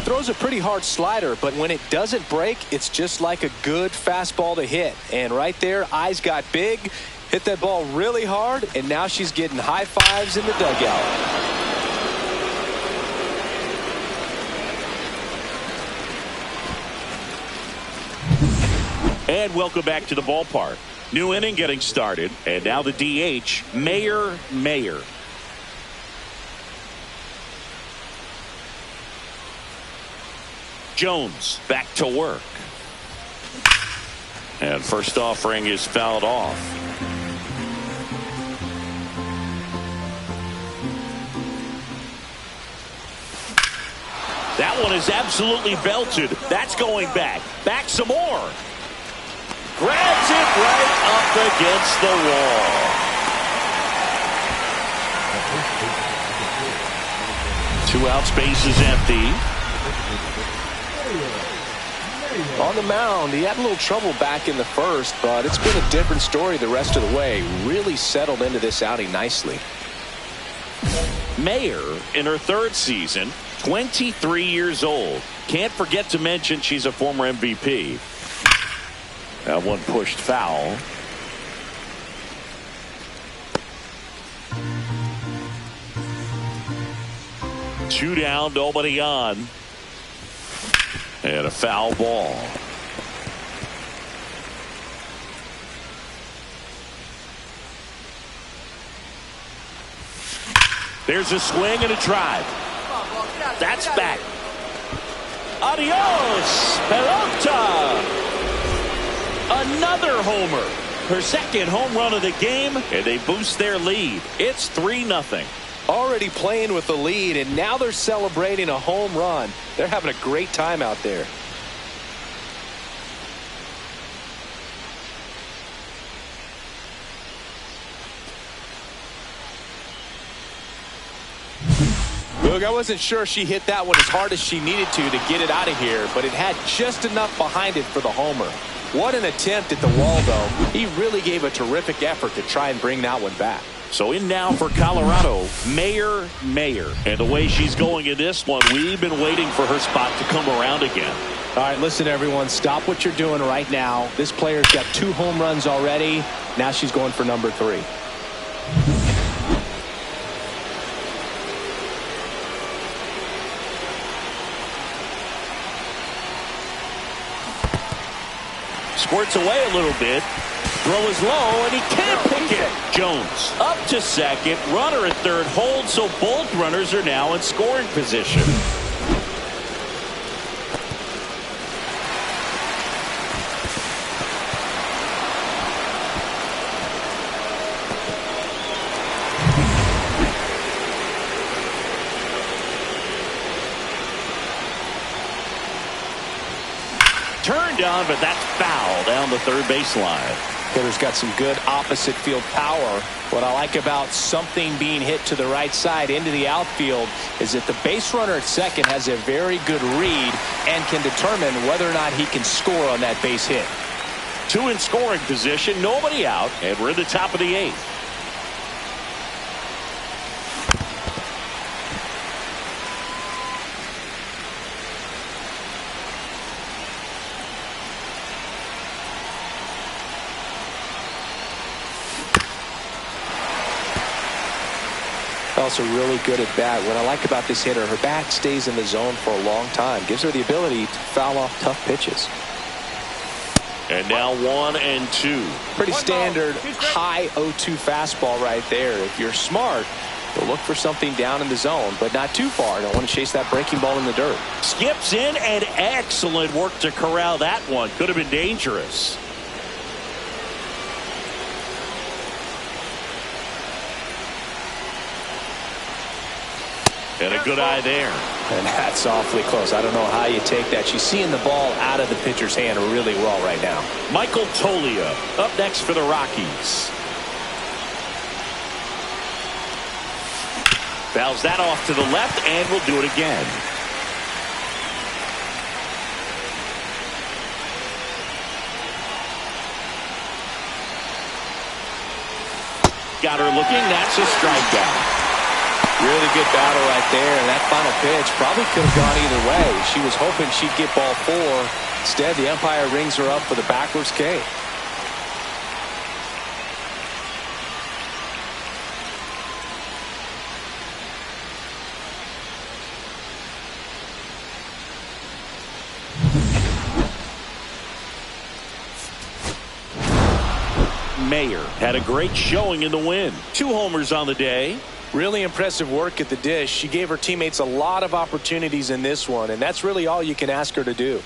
Throws a pretty hard slider, but when it doesn't break, it's just like a good fastball to hit. And right there, eyes got big, hit that ball really hard, and now she's getting high fives in the dugout. And welcome back to the ballpark. New inning getting started, and now the DH, Mayer. Jones back to work. And first offering is fouled off. That one is absolutely belted. That's going back. Back some more. Grabs it right up against the wall. Two outs, base is empty. On the mound, he had a little trouble back in the first, but it's been a different story the rest of the way. Really settled into this outing nicely. Mayer in her 3rd season, 23 years old. Can't forget to mention she's a former MVP. That one pushed foul. Two down, nobody on. And a foul ball. There's a swing and a drive. That's back. Adios, pelota. Another homer. Her 2nd home run of the game, and they boost their lead. It's 3-0. Already playing with the lead, and now they're celebrating a home run. They're having a great time out there. Look, I wasn't sure she hit that one as hard as she needed to get it out of here, but it had just enough behind it for the homer. What an attempt at the wall, though. He really gave a terrific effort to try and bring that one back. So in now for Colorado, Mayer. And the way she's going in this one, we've been waiting for her spot to come around again. All right, listen, everyone. Stop what you're doing right now. This player's got 2 home runs already. Now she's going for number 3. Squirts away a little bit. Throw is low, and he can't pick it. Jones up to second. Runner at third holds, so both runners are now in scoring position. Turned on, but that's foul down the third baseline. Hitter's got some good opposite field power. What I like about something being hit to the right side into the outfield is that the base runner at second has a very good read and can determine whether or not he can score on that base hit. 2 in scoring position, nobody out, and we're in the top of the 8th. Also really good at bat. What I like about this hitter, her bat stays in the zone for a long time. Gives her the ability to foul off tough pitches. And now 1 and 2. Pretty standard high 0-2 fastball right there. If you're smart, you'll look for something down in the zone, but not too far. Don't want to chase that breaking ball in the dirt. Skips in, and excellent work to corral that one. Could have been dangerous. And a good eye there. And that's awfully close. I don't know how you take that. She's seeing the ball out of the pitcher's hand really well right now. Michael Tolia up next for the Rockies. Fouls that off to the left, and will do it again. Got her looking. That's a strikeout. Really good battle right there, and that final pitch probably could have gone either way. She was hoping she'd get ball 4. Instead, the umpire rings her up for the backwards K. Mayer had a great showing in the win. 2 homers on the day. Really impressive work at the dish. She gave her teammates a lot of opportunities in this one, and that's really all you can ask her to do.